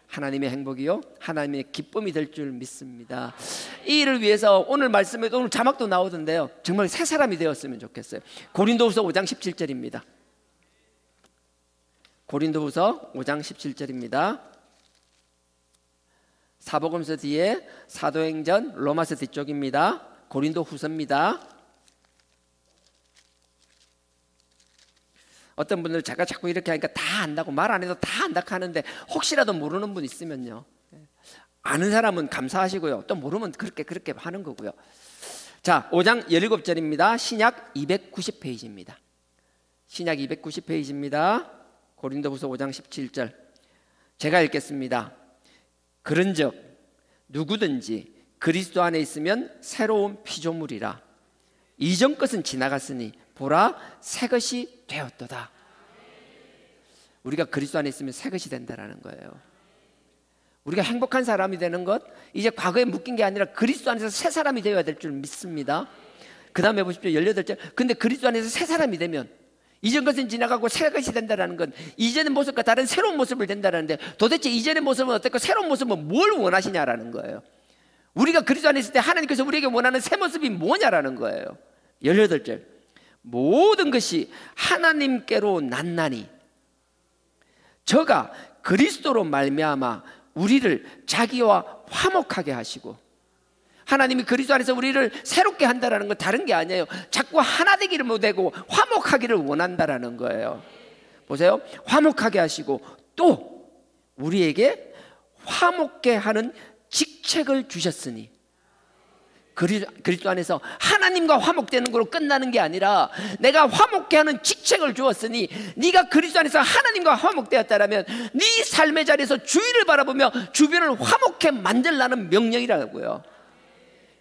하나님의 행복이요, 하나님의 기쁨이 될 줄 믿습니다. 이 일을 위해서 오늘 말씀에 오늘 자막도 나오던데요, 정말 새 사람이 되었으면 좋겠어요. 고린도후서 5장 17절입니다. 고린도후서 5장 17절입니다. 사복음서 뒤에 사도행전, 로마서 뒤쪽입니다. 고린도후서입니다. 어떤 분들 제가 자꾸 이렇게 하니까 다 안다고, 말 안 해도 다 안다 하는데 혹시라도 모르는 분 있으면요, 아는 사람은 감사하시고요, 또 모르면 그렇게 하는 거고요. 자, 5장 17절입니다. 신약 290페이지입니다. 신약 290페이지입니다. 고린도후서 5장 17절 제가 읽겠습니다. 그런즉 누구든지 그리스도 안에 있으면 새로운 피조물이라. 이전 것은 지나갔으니 보라 새 것이 되었도다. 우리가 그리스도 안에 있으면 새 것이 된다라는 거예요. 우리가 행복한 사람이 되는 것, 이제 과거에 묶인 게 아니라 그리스도 안에서 새 사람이 되어야 될 줄 믿습니다. 그 다음에 보십시오. 18절. 근데 그리스도 안에서 새 사람이 되면 이전 것은 지나가고 새 것이 된다라는 건 이전의 모습과 다른 새로운 모습을 된다라는데, 도대체 이전의 모습은 어떻고 새로운 모습은 뭘 원하시냐라는 거예요. 우리가 그리스도 안에 있을 때 하나님께서 우리에게 원하는 새 모습이 뭐냐라는 거예요. 18절. 모든 것이 하나님께로 났나니 저가 그리스도로 말미암아 우리를 자기와 화목하게 하시고. 하나님이 그리스도 안에서 우리를 새롭게 한다라는 건 다른 게 아니에요. 자꾸 하나 되기를 못하고 화목하기를 원한다라는 거예요. 보세요. 화목하게 하시고 또 우리에게 화목케 하는 직책을 주셨으니. 그리스도 안에서 하나님과 화목되는 걸로 끝나는 게 아니라 내가 화목케 하는 직책을 주었으니, 네가 그리스도 안에서 하나님과 화목되었다라면 네 삶의 자리에서 주위를 바라보며 주변을 화목케 만들라는 명령이라고요.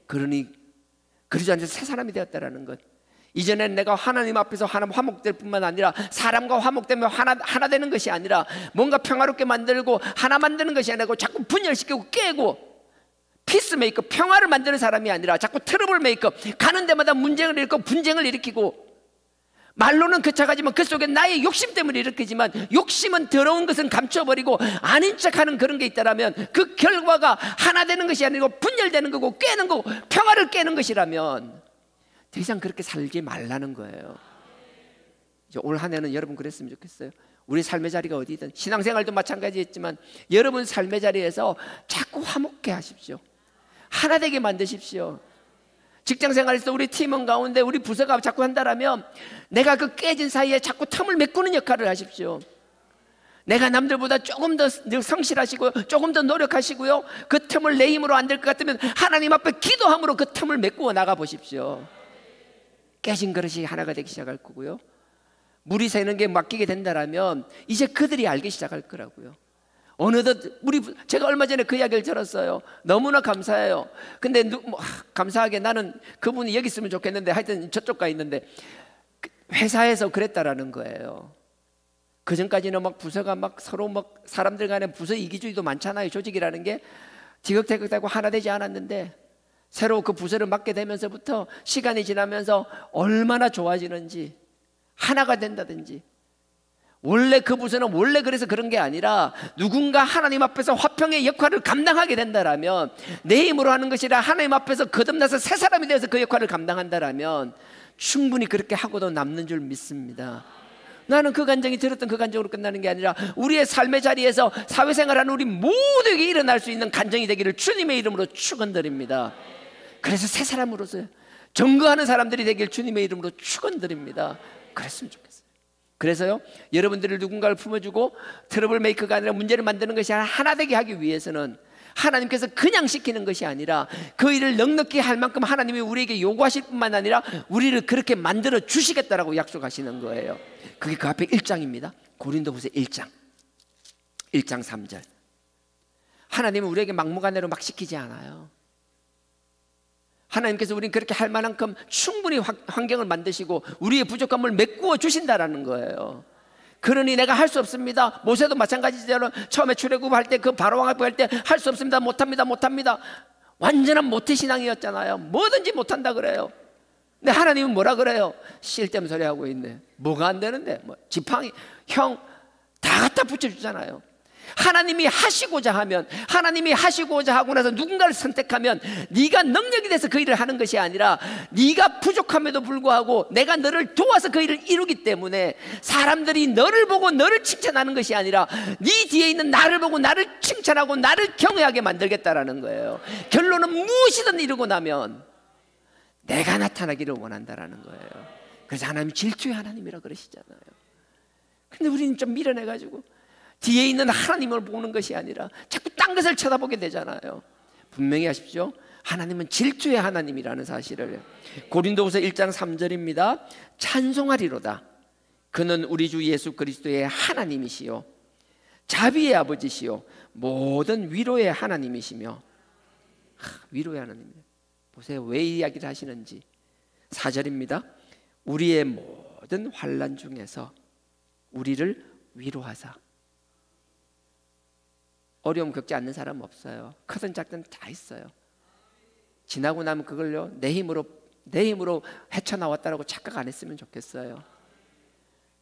그러니 그리스도 안에서 새 사람이 되었다라는 것, 이전에는 내가 하나님 앞에서 화목될 뿐만 아니라 사람과 화목되며 하나 되는 것이 아니라 뭔가 평화롭게 만들고 하나 만드는 것이 아니고 자꾸 분열시키고 깨고 피스메이커, 평화를 만드는 사람이 아니라 자꾸 트러블 메이커, 가는 데마다 문제를 일으키고 분쟁을 일으키고, 말로는 그쳐가지만 그 속에 나의 욕심 때문에 일으키지만 욕심은 더러운 것은 감춰버리고 아닌 척하는 그런 게 있다라면 그 결과가 하나 되는 것이 아니고 분열되는 거고 깨는 거고 평화를 깨는 것이라면 더 이상 그렇게 살지 말라는 거예요. 이제 올 한 해는 여러분 그랬으면 좋겠어요. 우리 삶의 자리가 어디든, 신앙생활도 마찬가지였지만 여러분 삶의 자리에서 자꾸 화목케 하십시오. 하나 되게 만드십시오. 직장생활에서 우리 팀원 가운데 우리 부서가 자꾸 한다라면 내가 그 깨진 사이에 자꾸 틈을 메꾸는 역할을 하십시오. 내가 남들보다 조금 더 성실하시고요, 조금 더 노력하시고요, 그 틈을 내 힘으로 안 될 것 같으면 하나님 앞에 기도함으로 그 틈을 메꾸어 나가 보십시오. 깨진 그릇이 하나가 되기 시작할 거고요, 물이 새는 게 맡기게 된다라면 이제 그들이 알기 시작할 거라고요. 어느덧 제가 얼마 전에 그 이야기를 들었어요. 너무나 감사해요. 근데 감사하게 나는 그분이 여기 있으면 좋겠는데 하여튼 저쪽 가 있는데 회사에서 그랬다라는 거예요. 그 전까지는 막 부서가 막 서로 막 사람들 간에 부서 이기주의도 많잖아요. 조직이라는 게 지극태극하고 하나 되지 않았는데 새로 그 부서를 맡게 되면서부터 시간이 지나면서 얼마나 좋아지는지, 하나가 된다든지. 원래 그 부서는 원래 그래서 그런 게 아니라 누군가 하나님 앞에서 화평의 역할을 감당하게 된다라면, 내 힘으로 하는 것이 아니라 하나님 앞에서 거듭나서 새 사람이 되어서 그 역할을 감당한다라면 충분히 그렇게 하고도 남는 줄 믿습니다. 나는 그 간증이 들었던 그 간증으로 끝나는 게 아니라 우리의 삶의 자리에서 사회생활하는 우리 모두에게 일어날 수 있는 간증이 되기를 주님의 이름으로 축원드립니다. 그래서 새 사람으로서 증거하는 사람들이 되길 주님의 이름으로 축원드립니다. 그랬으면 좋겠어요. 그래서요, 여러분들을 누군가를 품어주고 트러블 메이커가 아니라 문제를 만드는 것이 아니라 하나 되게 하기 위해서는 하나님께서 그냥 시키는 것이 아니라 그 일을 넉넉히 할 만큼 하나님이 우리에게 요구하실 뿐만 아니라 우리를 그렇게 만들어 주시겠다라고 약속하시는 거예요. 그게 그 앞에 1장입니다. 고린도후서 1장 3절. 하나님은 우리에게 막무가내로 막 시키지 않아요. 하나님께서 우리는 그렇게 할 만큼 충분히 환경을 만드시고 우리의 부족함을 메꾸어 주신다라는 거예요. 그러니 내가 할 수 없습니다. 모세도 마찬가지대로 처음에 출애굽할 때 그 바로왕 앞에 할 때 할 수 없습니다. 못합니다. 완전한 모태신앙이었잖아요. 뭐든지 못한다 그래요. 근데 하나님은 뭐라 그래요? 쓸데없는 소리 하고 있네. 뭐가 안 되는데? 뭐 지팡이, 형 다 갖다 붙여주잖아요. 하나님이 하시고자 하면, 하나님이 하시고자 하고 나서 누군가를 선택하면 네가 능력이 돼서 그 일을 하는 것이 아니라 네가 부족함에도 불구하고 내가 너를 도와서 그 일을 이루기 때문에 사람들이 너를 보고 너를 칭찬하는 것이 아니라 네 뒤에 있는 나를 보고 나를 칭찬하고 나를 경외하게 만들겠다라는 거예요. 결론은 무엇이든 이루고 나면 내가 나타나기를 원한다라는 거예요. 그래서 하나님이 질투의 하나님이라 그러시잖아요. 근데 우리는 좀 밀어내가지고 뒤에 있는 하나님을 보는 것이 아니라 자꾸 딴 것을 쳐다보게 되잖아요. 분명히 하십시오. 하나님은 질투의 하나님이라는 사실을. 고린도후서 1장 3절입니다. 찬송하리로다. 그는 우리 주 예수 그리스도의 하나님이시요 자비의 아버지시요 모든 위로의 하나님이시며. 위로의 하나님. 보세요. 왜 이 이야기를 하시는지. 4절입니다. 우리의 모든 환난 중에서 우리를 위로하사. 어려움 겪지 않는 사람 없어요. 크든 작든 다 있어요. 지나고 나면 그걸요 내 힘으로 헤쳐나왔다라고 착각 안 했으면 좋겠어요.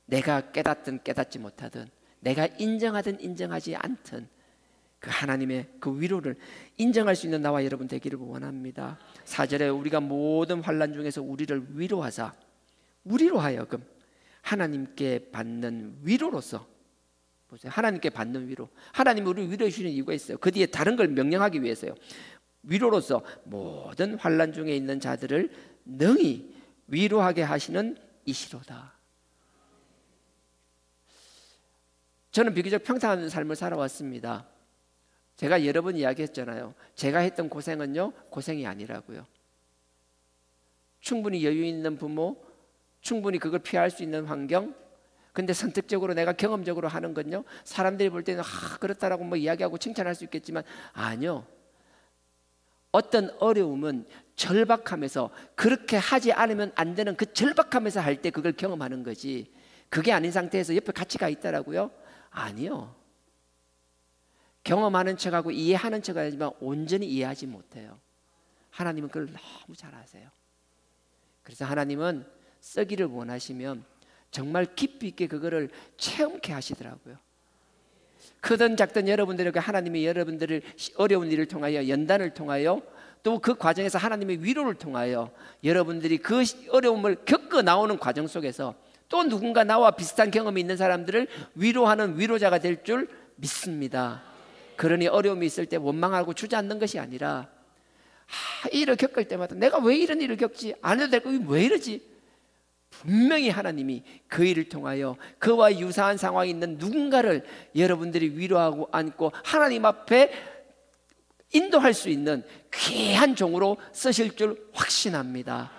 내가 깨닫든 깨닫지 못하든, 내가 인정하든 인정하지 않든 그 하나님의 그 위로를 인정할 수 있는 나와 여러분 되기를 원합니다. 4절에 우리가 모든 환난 중에서 우리를 위로하사, 우리로 하여금 하나님께 받는 위로로서. 보세요. 하나님께 받는 위로. 하나님이 우리를 위로해 주시는 이유가 있어요. 그 뒤에 다른 걸 명령하기 위해서요. 위로로서 모든 환난 중에 있는 자들을 능히 위로하게 하시는 이시로다. 저는 비교적 평탄한 삶을 살아왔습니다. 제가 여러 번 이야기했잖아요. 제가 했던 고생은요 고생이 아니라고요. 충분히 여유 있는 부모, 충분히 그걸 피할 수 있는 환경. 근데 선택적으로 내가 경험적으로 하는 건요, 사람들이 볼 때는 그렇다라고 뭐 이야기하고 칭찬할 수 있겠지만 아니요. 어떤 어려움은 절박함에서, 그렇게 하지 않으면 안 되는 그 절박함에서 할 때 그걸 경험하는 거지, 그게 아닌 상태에서 옆에 같이 가 있다라고요? 아니요. 경험하는 척하고 이해하는 척 하지만 온전히 이해하지 못해요. 하나님은 그걸 너무 잘 아세요. 그래서 하나님은 쓰기를 원하시면 정말 깊이 있게 그거를 체험케 하시더라고요. 크든 작든 여러분들에게 하나님이 여러분들을 어려운 일을 통하여, 연단을 통하여, 또 그 과정에서 하나님의 위로를 통하여 여러분들이 그 어려움을 겪어 나오는 과정 속에서 또 누군가 나와 비슷한 경험이 있는 사람들을 위로하는 위로자가 될 줄 믿습니다. 그러니 어려움이 있을 때 원망하고 주저앉는 것이 아니라 이 일을 겪을 때마다 내가 왜 이런 일을 겪지? 안 해도 될 거 왜 이러지? 분명히 하나님이 그 일을 통하여 그와 유사한 상황에 있는 누군가를 여러분들이 위로하고 안고 하나님 앞에 인도할 수 있는 귀한 종으로 쓰실 줄 확신합니다.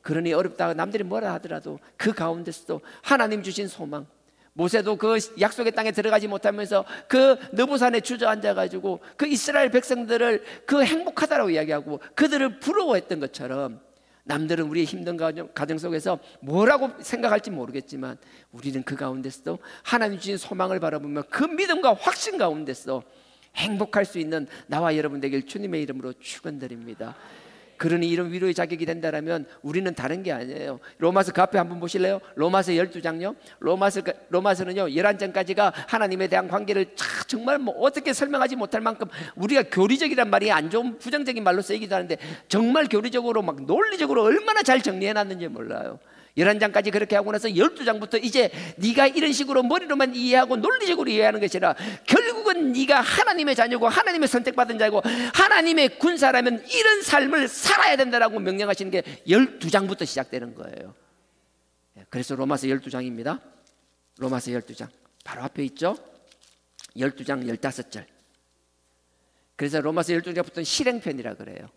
그러니 어렵다고 남들이 뭐라 하더라도 그 가운데서도 하나님 주신 소망. 모세도 그 약속의 땅에 들어가지 못하면서 그 느보산에 주저앉아가지고 그 이스라엘 백성들을 그 행복하다라고 이야기하고 그들을 부러워했던 것처럼, 남들은 우리의 힘든 가정 속에서 뭐라고 생각할지 모르겠지만 우리는 그 가운데서도 하나님 주신 소망을 바라보며 그 믿음과 확신 가운데서 행복할 수 있는 나와 여러분 되길 주님의 이름으로 축원드립니다. 그러니 이런 위로의 자격이 된다면 우리는 다른 게 아니에요. 로마서 그 앞에 한번 보실래요? 로마서 12장요. 로마서는요 11장까지가 하나님에 대한 관계를 정말 뭐 어떻게 설명하지 못할 만큼, 우리가 교리적이란 말이 안 좋은 부정적인 말로 쓰이기도 하는데 정말 교리적으로 막 논리적으로 얼마나 잘 정리해놨는지 몰라요. 11장까지 그렇게 하고 나서 12장부터 이제 네가 이런 식으로 머리로만 이해하고 논리적으로 이해하는 것이 아니라 결국은 네가 하나님의 자녀고 하나님의 선택받은 자고 하나님의 군사라면 이런 삶을 살아야 된다라고 명령하시는 게 12장부터 시작되는 거예요. 그래서 로마서 12장입니다. 로마서 12장 바로 앞에 있죠. 12장 15절. 그래서 로마서 12장에 붙은 실행편이라 그래요.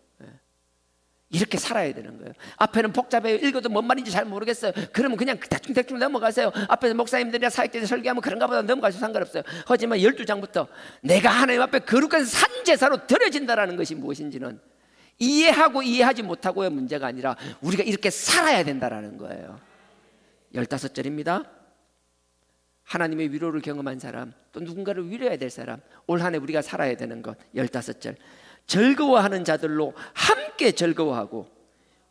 이렇게 살아야 되는 거예요. 앞에는 복잡해요. 읽어도 뭔 말인지 잘 모르겠어요. 그러면 그냥 대충 넘어가세요. 앞에서 목사님들이나 사역자들이 설교하면 그런가 보다 넘어가셔도 상관없어요. 하지만 12장부터 내가 하나님 앞에 거룩한 산제사로 드려진다는 것이 무엇인지는 이해하고 이해하지 못하고의 문제가 아니라 우리가 이렇게 살아야 된다는 거예요. 15절입니다. 하나님의 위로를 경험한 사람, 또 누군가를 위로해야 될 사람, 올 한 해 우리가 살아야 되는 것. 15절. 즐거워하는 자들로 함께 즐거워하고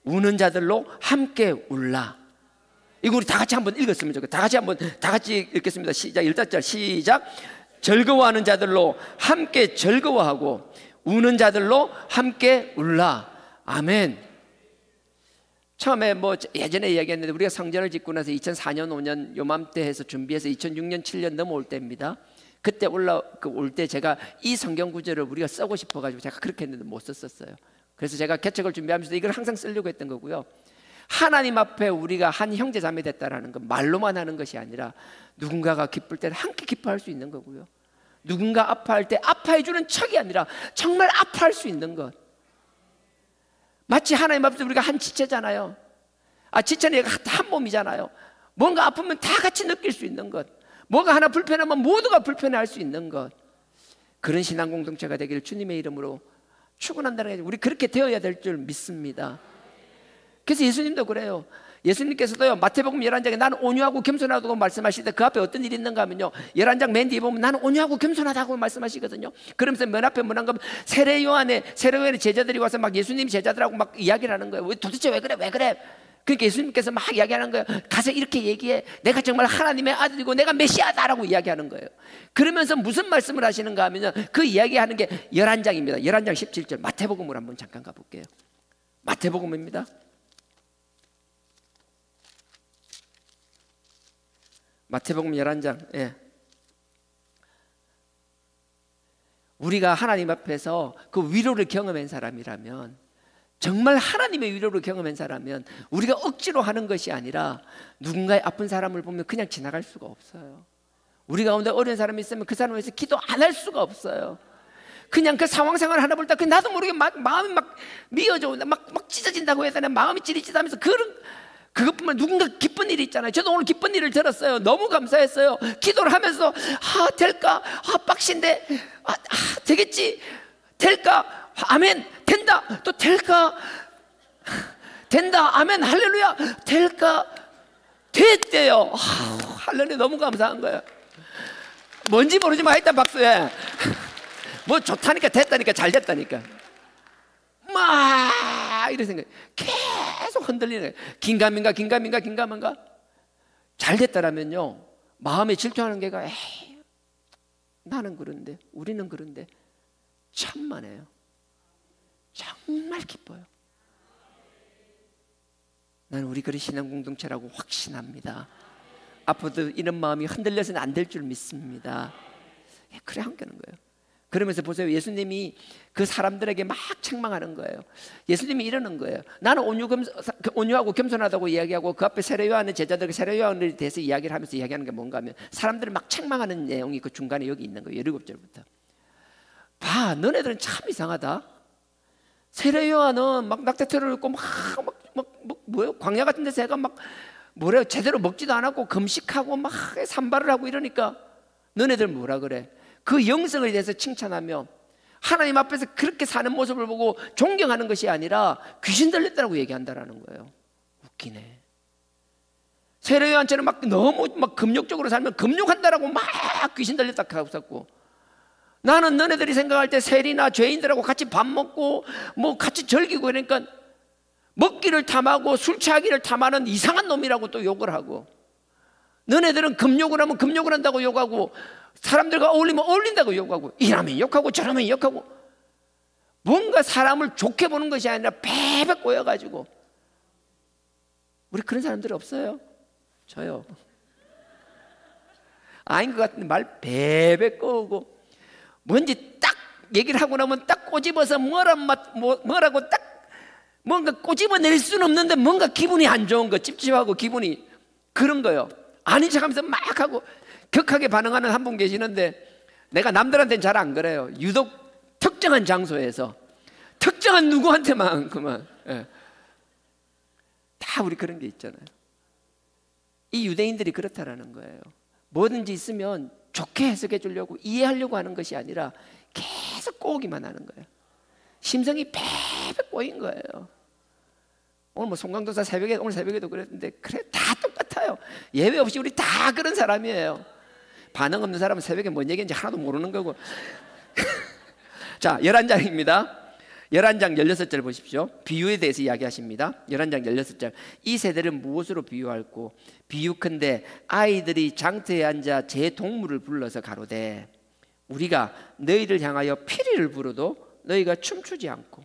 우는 자들로 함께 울라. 이거 우리 다 같이 한번 읽었으면 좋겠어요. 다 같이 읽겠습니다. 시작. 15절 시작. 즐거워하는 자들로 함께 즐거워하고 우는 자들로 함께 울라. 아멘. 처음에 뭐 예전에 이야기했는데 우리가 성전을 짓고 나서 2004년 5년 요맘때 해서 준비해서 2006년 7년 넘어올 때입니다. 그때 올 때 제가 이 성경 구절을 우리가 쓰고 싶어가지고 제가 그렇게 했는데 못 썼었어요. 그래서 제가 개척을 준비하면서 이걸 항상 쓰려고 했던 거고요. 하나님 앞에 우리가 한 형제 자매 됐다라는 건 말로만 하는 것이 아니라 누군가가 기쁠 때는 함께 기뻐할 수 있는 거고요. 누군가 아파할 때 아파해주는 척이 아니라 정말 아파할 수 있는 것. 마치 하나님 앞에서 우리가 한 지체잖아요. 지체는 한 몸이잖아요. 뭔가 아프면 다 같이 느낄 수 있는 것. 뭐가 하나 불편하면 모두가 불편해할 수 있는 것. 그런 신앙 공동체가 되기를 주님의 이름으로 축원한다는 게 우리 그렇게 되어야 될 줄 믿습니다. 그래서 예수님도 그래요. 예수님께서도요 마태복음 11장에 나는 온유하고 겸손하다고 말씀하시는데 그 앞에 어떤 일이 있는가 하면요 11장 맨 뒤에 보면 나는 온유하고 겸손하다고 말씀하시거든요. 그러면서 맨 앞에 뭐라고 하면 세례 요한의 제자들이 와서 막 예수님 제자들하고 막 이야기를 하는 거예요. 도대체 왜 그래? 그러니까 예수님께서 막 이야기하는 거예요. 가서 이렇게 얘기해. 내가 정말 하나님의 아들이고 내가 메시아다라고 이야기하는 거예요. 그러면서 무슨 말씀을 하시는가 하면 그 이야기하는 게 11장입니다 11장 17절 마태복음으로 한번 잠깐 가볼게요. 마태복음입니다. 마태복음 11장. 예. 우리가 하나님 앞에서 그 위로를 경험한 사람이라면, 정말 하나님의 위로를 경험한 사람이면 우리가 억지로 하는 것이 아니라 누군가의 아픈 사람을 보면 그냥 지나갈 수가 없어요. 우리 가운데 어려운 사람이 있으면 그 사람을 위해서 기도 안 할 수가 없어요. 그냥 그 상황 생활을 하다 보다 나도 모르게 마음이 막 미어져, 막 찢어진다고 해야 되나, 마음이 찌릿찌릿하면서 그것뿐만 누군가 기쁜 일이 있잖아요. 저도 오늘 기쁜 일을 들었어요. 너무 감사했어요. 기도를 하면서 될까? 빡신데 되겠지? 될까? 아멘. 된다. 또 될까? 된다. 아멘. 할렐루야. 될까? 됐대요. 할렐루야. 너무 감사한 거예요. 뭔지 모르지만 일단 박수해. 뭐 좋다니까, 됐다니까, 잘 됐다니까. 막 이런 생각 계속 흔들리는 거예요. 긴가민가 잘 됐다라면요 마음에 질투하는 게가 나는 그런데, 우리는 그런데 천만에요. 정말 기뻐요. 나는 우리 그리 신앙 공동체라고 확신합니다. 앞으로도 이런 마음이 흔들려서는 안 될 줄 믿습니다. 그래 함께하는 거예요. 그러면서 보세요. 예수님이 그 사람들에게 막 책망하는 거예요. 예수님이 이러는 거예요. 나는 온유하고 겸손하다고 이야기하고 그 앞에 세례 요한의 제자들, 세례 요한에 대해서 이야기를 하면서 이야기하는 게 뭔가 하면 사람들을 막 책망하는 내용이 그 중간에 여기 있는 거예요. 17절부터. 봐, 너네들은 참 이상하다. 세례 요한은 막 낙태죄를 했고 뭐예요? 광야 같은 데서 애가 막 뭐래요? 제대로 먹지도 않았고 금식하고 막 산발을 하고 이러니까 너네들 뭐라 그래? 그 영성에 대해서 칭찬하며 하나님 앞에서 그렇게 사는 모습을 보고 존경하는 것이 아니라 귀신 들렸다고 얘기한다라는 거예요. 웃기네. 세례 요한처럼 막 너무 막 금욕적으로 살면 금욕한다라고 막 귀신 들렸다 하고 있었고, 나는 너네들이 생각할 때 세리나 죄인들하고 같이 밥 먹고 뭐 같이 즐기고 그러니까 먹기를 탐하고 술 취하기를 탐하는 이상한 놈이라고 또 욕을 하고, 너네들은 금욕을 하면 금욕을 한다고 욕하고 사람들과 어울리면 어울린다고 욕하고 이러면 욕하고 저러면 욕하고, 뭔가 사람을 좋게 보는 것이 아니라 베베 꼬여가지고. 우리 그런 사람들 없어요? 저요. 아닌 것 같은데 말 베베 꼬고 뭔지 딱 얘기를 하고 나면 딱 꼬집어서 뭐라고 딱 뭔가 꼬집어낼 수는 없는데 뭔가 기분이 안 좋은 거, 찝찝하고 기분이 그런 거요. 아닌 척하면서 막 하고 격하게 반응하는 한 분 계시는데 내가 남들한테는 잘 안 그래요. 유독 특정한 장소에서 특정한 누구한테만 그만. 예. 다 우리 그런 게 있잖아요. 이 유대인들이 그렇다라는 거예요. 뭐든지 있으면 좋게 해석해 주려고 이해하려고 하는 것이 아니라 계속 꼬기만 하는 거예요. 심성이 패패 꼬인 거예요. 오늘 뭐 송강도사 새벽에, 오늘 새벽에도 그랬는데 그래 다 똑같아요. 예외 없이 우리 다 그런 사람이에요. 반응 없는 사람은 새벽에 뭔 얘기인지 하나도 모르는 거고. 자, 11장입니다 11장 16절 보십시오. 비유에 대해서 이야기하십니다. 11장 16절. 이 세대를 무엇으로 비유할꼬? 비유컨대 아이들이 장터에 앉아 제 동물을 불러서 가로되 우리가 너희를 향하여 피리를 부르도 너희가 춤추지 않고.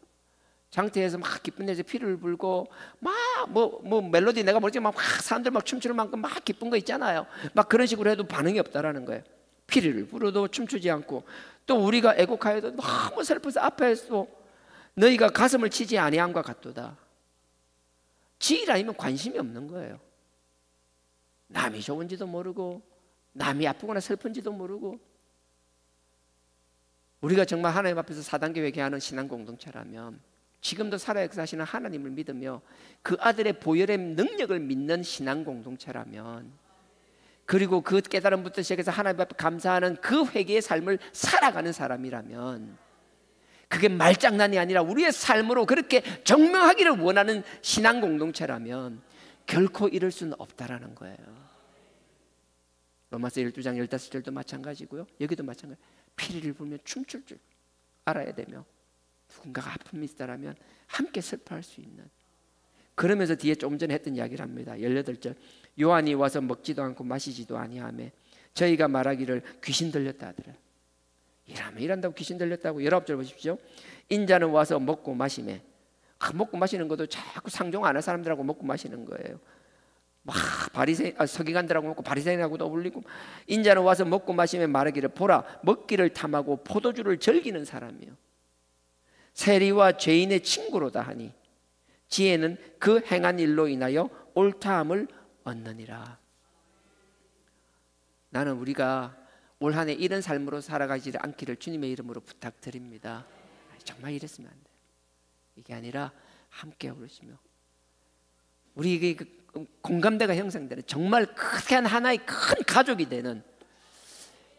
장터에서 막 기쁜 데서 피리를 불고 막 뭐 멜로디 내가 모르지만 막 사람들 막 춤추는 만큼 막 기쁜 거 있잖아요. 막 그런 식으로 해도 반응이 없다라는 거예요. 피리를 부르도 춤추지 않고 또 우리가 애곡하여도 너무 슬퍼서 앞에서 너희가 가슴을 치지 아니함과 같도다. 지일 아니면 관심이 없는 거예요. 남이 좋은지도 모르고 남이 아프거나 슬픈지도 모르고. 우리가 정말 하나님 앞에서 4단계 회개하는 신앙 공동체라면 지금도 살아계시는 하나님을 믿으며 그 아들의 보혈의 능력을 믿는 신앙 공동체라면, 그리고 그 깨달음부터 시작해서 하나님 앞에 감사하는 그 회개의 삶을 살아가는 사람이라면, 그게 말장난이 아니라 우리의 삶으로 그렇게 증명하기를 원하는 신앙 공동체라면 결코 이럴 수는 없다라는 거예요. 로마서 12장 15절도 마찬가지고요, 여기도 마찬가지. 피리를 불며 춤출 줄 알아야 되며 누군가가 아픔이 있다라면 함께 슬퍼할 수 있는. 그러면서 뒤에 좀 전에 했던 이야기를 합니다. 18절. 요한이 와서 먹지도 않고 마시지도 아니하며 저희가 말하기를 귀신 들렸다 하더라. 일하면 일한다고 귀신 들렸다고. 19절 보십시오. 인자는 와서 먹고 마시매. 먹고 마시는 것도 자꾸 상종 안 할 사람들하고 먹고 마시는 거예요. 막 서기관들하고 먹고 바리새인하고도 어울리고. 인자는 와서 먹고 마시며 말하기를 보라 먹기를 탐하고 포도주를 즐기는 사람이요 세리와 죄인의 친구로다 하니 지혜는 그 행한 일로 인하여 옳다함을 얻느니라. 나는 우리가 올 한 해 이런 삶으로 살아가지 않기를 주님의 이름으로 부탁드립니다. 정말 이랬으면 안 돼요. 이게 아니라 함께 부르시며 우리에게 공감대가 형성되는, 정말 크게 하나의 큰 가족이 되는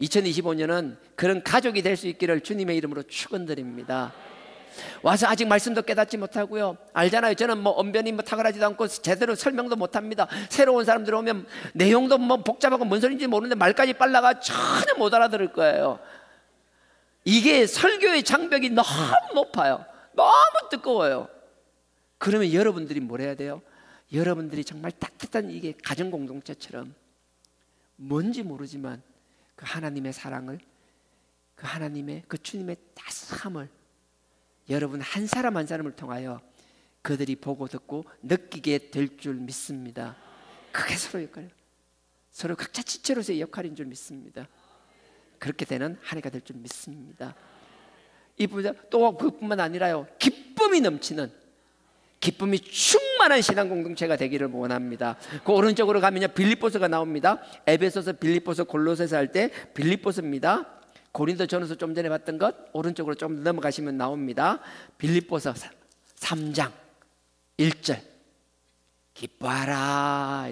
2025년은 그런 가족이 될 수 있기를 주님의 이름으로 축원드립니다. 와서 아직 말씀도 깨닫지 못하고요, 알잖아요. 저는 뭐 언변이 탁월하지도 않고 제대로 설명도 못합니다. 새로운 사람들 오면 내용도 뭐 복잡하고 뭔 소리인지 모르는데 말까지 빨라가 전혀 못 알아들을 거예요. 이게 설교의 장벽이 너무 높아요. 너무 뜨거워요. 그러면 여러분들이 뭘 해야 돼요? 여러분들이 정말 따뜻한 이게 가정 공동체처럼 뭔지 모르지만 그 하나님의 사랑을, 그 하나님의 그 주님의 따스함을 여러분 한 사람 한 사람을 통하여 그들이 보고 듣고 느끼게 될 줄 믿습니다. 그게 서로 역할이에요. 서로 각자 지체로서의 역할인 줄 믿습니다. 그렇게 되는 한 해가 될 줄 믿습니다. 또 그뿐만 아니라요, 기쁨이 넘치는, 기쁨이 충만한 신앙 공동체가 되기를 원합니다. 그 오른쪽으로 가면요 빌립보서가 나옵니다. 에베소서, 빌립보서, 골로새서 할 때 빌립보서입니다. 고린도전서 좀 전에 봤던 것 오른쪽으로 좀 넘어가시면 나옵니다. 빌립보서 3장 1절 기뻐하라.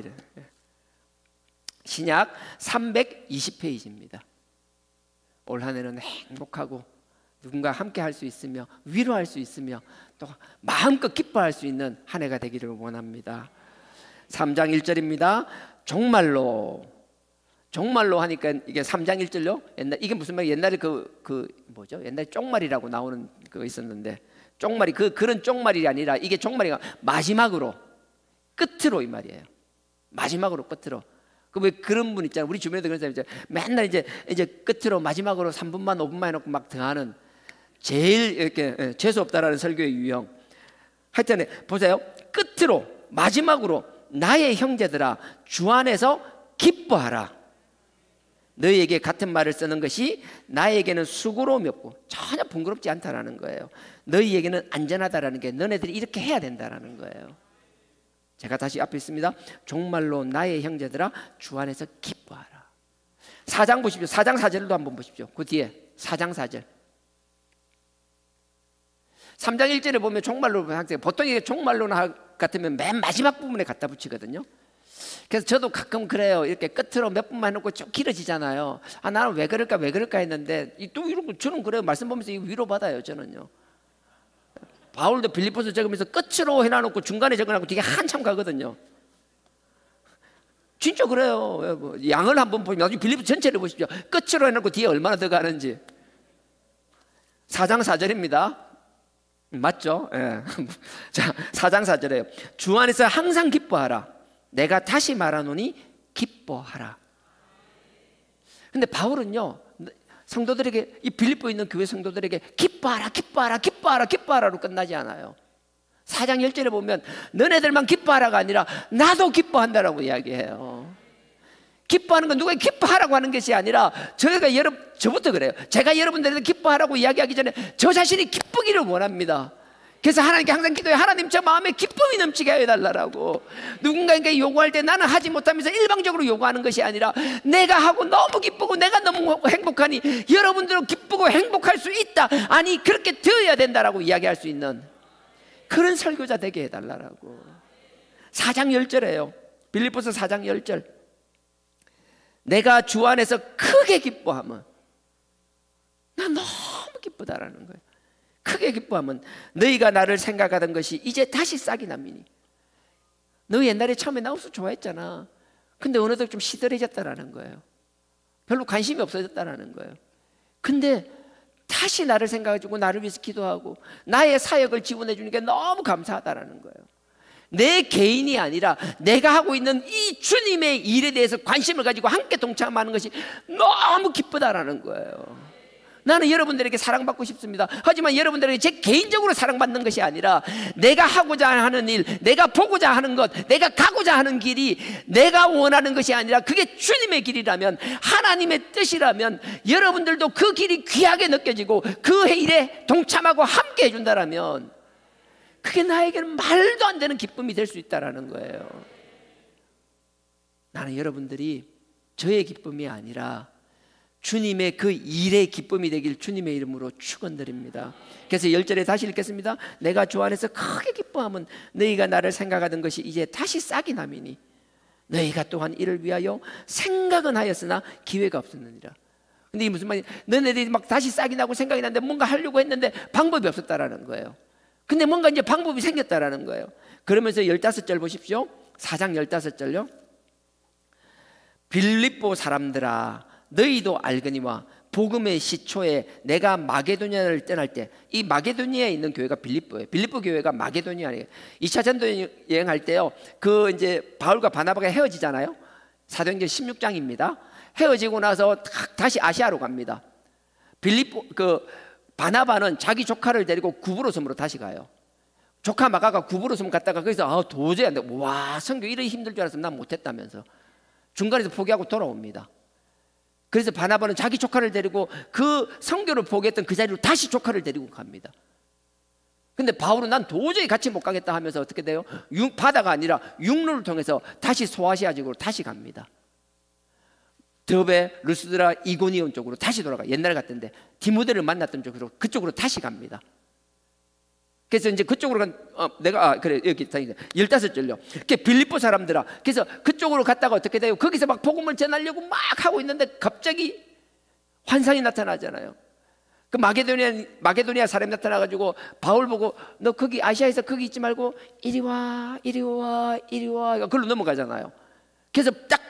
신약 320페이지입니다. 올 한 해는 행복하고 누군가 함께 할 수 있으며 위로할 수 있으며 또 마음껏 기뻐할 수 있는 한 해가 되기를 원합니다. 3장 1절입니다. 정말로 하니까 이게 3장 1절요. 이게 무슨 말이에요? 옛날에 뭐죠? 옛날에 쪽말이라고 나오는 거 있었는데, 쪽말이 그런 쪽말이 아니라 이게 쪽말이가 마지막으로 끝으로 이 말이에요. 마지막으로 끝으로. 왜 그런 분 있잖아요. 우리 주변에도 그런 사람 있잖아요. 맨날 이제 끝으로 마지막으로 3분만 5분만 해놓고 막 등하는, 제일 이렇게 재수 없다라는 설교의 유형. 하여튼 보세요. 끝으로 마지막으로 나의 형제들아 주 안에서 기뻐하라. 너희에게 같은 말을 쓰는 것이 나에게는 수고로움이 없고 전혀 번거롭지 않다라는 거예요. 너희에게는 안전하다라는 게 너네들이 이렇게 해야 된다라는 거예요. 제가 다시 앞에 있습니다. 정말로 나의 형제들아 주 안에서 기뻐하라. 4장 보십시오. 4장 4절도 한번 보십시오. 그 뒤에 4장 4절. 3장 1절에 보면 종말로 보통 이게 종말로나 같으면 맨 마지막 부분에 갖다 붙이거든요. 그래서 저도 가끔 그래요. 이렇게 끝으로 몇 분만 해놓고 좀 길어지잖아요. 아, 나는 왜 그럴까 했는데 또 이런 거 저는 그래요. 말씀 보면서 위로 받아요. 저는요. 바울도 빌립보서 적으면서 끝으로 해놔놓고 중간에 적어놓고 뒤에 한참 가거든요. 진짜 그래요. 뭐 양을 한번 보시면 나중에 빌립보 전체를 보십시오. 끝으로 해놓고 뒤에 얼마나 더 가는지. 4장 4절입니다. 맞죠? 예. 자, 4장 4절에요. 주 안에서 항상 기뻐하라. 내가 다시 말하노니 기뻐하라. 근데 바울은요, 성도들에게, 이 빌립보에 있는 교회 성도들에게 기뻐하라, 기뻐하라, 기뻐하라, 기뻐하라로 끝나지 않아요. 4장 1절에 보면 너네들만 기뻐하라가 아니라 나도 기뻐한다라고 이야기해요. 기뻐하는 건 누가 기뻐하라고 하는 것이 아니라 저부터 그래요. 제가 여러분들한테 기뻐하라고 이야기하기 전에 저 자신이 기쁘기를 원합니다. 그래서 하나님께 항상 기도해요. 하나님, 저 마음에 기쁨이 넘치게 해달라고. 누군가에게 요구할 때 나는 하지 못하면서 일방적으로 요구하는 것이 아니라 내가 하고 너무 기쁘고 내가 너무 행복하니 여러분들도 기쁘고 행복할 수 있다. 아니, 그렇게 되어야 된다라고 이야기할 수 있는 그런 설교자 되게 해달라고. 4장 10절에요. 빌립보서 4장 10절. 내가 주 안에서 크게 기뻐하면, 난 너무 기쁘다라는 거예요. 크게 기뻐하면 너희가 나를 생각하던 것이 이제 다시 싹이 남이니. 너 옛날에 처음에 나 없어 좋아했잖아. 근데 어느덧 좀 시들해졌다라는 거예요. 별로 관심이 없어졌다라는 거예요. 근데 다시 나를 생각해주고 나를 위해서 기도하고 나의 사역을 지원해 주는 게 너무 감사하다라는 거예요. 내 개인이 아니라 내가 하고 있는 이 주님의 일에 대해서 관심을 가지고 함께 동참하는 것이 너무 기쁘다라는 거예요. 나는 여러분들에게 사랑받고 싶습니다. 하지만 여러분들에게 제 개인적으로 사랑받는 것이 아니라 내가 하고자 하는 일, 내가 보고자 하는 것, 내가 가고자 하는 길이 내가 원하는 것이 아니라 그게 주님의 길이라면, 하나님의 뜻이라면 여러분들도 그 길이 귀하게 느껴지고 그 일에 동참하고 함께 해준다라면 그게 나에게는 말도 안 되는 기쁨이 될 수 있다는 거예요. 나는 여러분들이 저의 기쁨이 아니라 주님의 그 일의 기쁨이 되길 주님의 이름으로 축원드립니다. 그래서 10절에 다시 읽겠습니다. 내가 주 안에서 크게 기뻐하면 너희가 나를 생각하던 것이 이제 다시 싹이 남이니 너희가 또한 이를 위하여 생각은 하였으나 기회가 없었느니라. 근데 이 무슨 말이냐, 너네들이 막 다시 싹이 나고 생각이 나는데 뭔가 하려고 했는데 방법이 없었다라는 거예요. 근데 뭔가 이제 방법이 생겼다라는 거예요. 그러면서 15절 보십시오. 4장 15절요. 빌립보 사람들아, 너희도 알거니와 복음의 시초에 내가 마게도니아를 떠날 때, 이 마게도니아에 있는 교회가 빌립보예요. 빌립보 교회가 마게도니아예요. 2차 전도 여행할 때요, 그 이제 바울과 바나바가 헤어지잖아요. 사도행전 16장입니다. 헤어지고 나서 다시 아시아로 갑니다. 바나바는 자기 조카를 데리고 구브로섬으로 다시 가요. 조카 마가가 구브로섬 갔다가 거기서 도저히 안 돼. 와, 선교 이렇게 힘들 줄 알았으면 난 못했다면서 중간에서 포기하고 돌아옵니다. 그래서 바나바는 자기 조카를 데리고 그 선교를 포기했던 그 자리로 다시 조카를 데리고 갑니다. 근데 바울은 난 도저히 같이 못 가겠다 하면서 어떻게 돼요? 바다가 아니라 육로를 통해서 다시 소아시아 지역으로 다시 갑니다. 더베, 루스드라, 이고니온 쪽으로 다시 돌아가. 옛날에 갔던데 디모데를 만났던 쪽으로, 그쪽으로 다시 갑니다. 그래서 이제 그쪽으로 그래, 여기 15절요. 빌립보 사람들아. 그래서 그쪽으로 갔다가 어떻게 돼요? 거기서 막 복음을 전하려고 막 하고 있는데 갑자기 환상이 나타나잖아요. 그 마게도니아 사람이 나타나가지고 바울 보고 너 거기 아시아에서 거기 있지 말고 이리 와, 이리 와, 이리 와. 그걸로 넘어가잖아요. 그래서 딱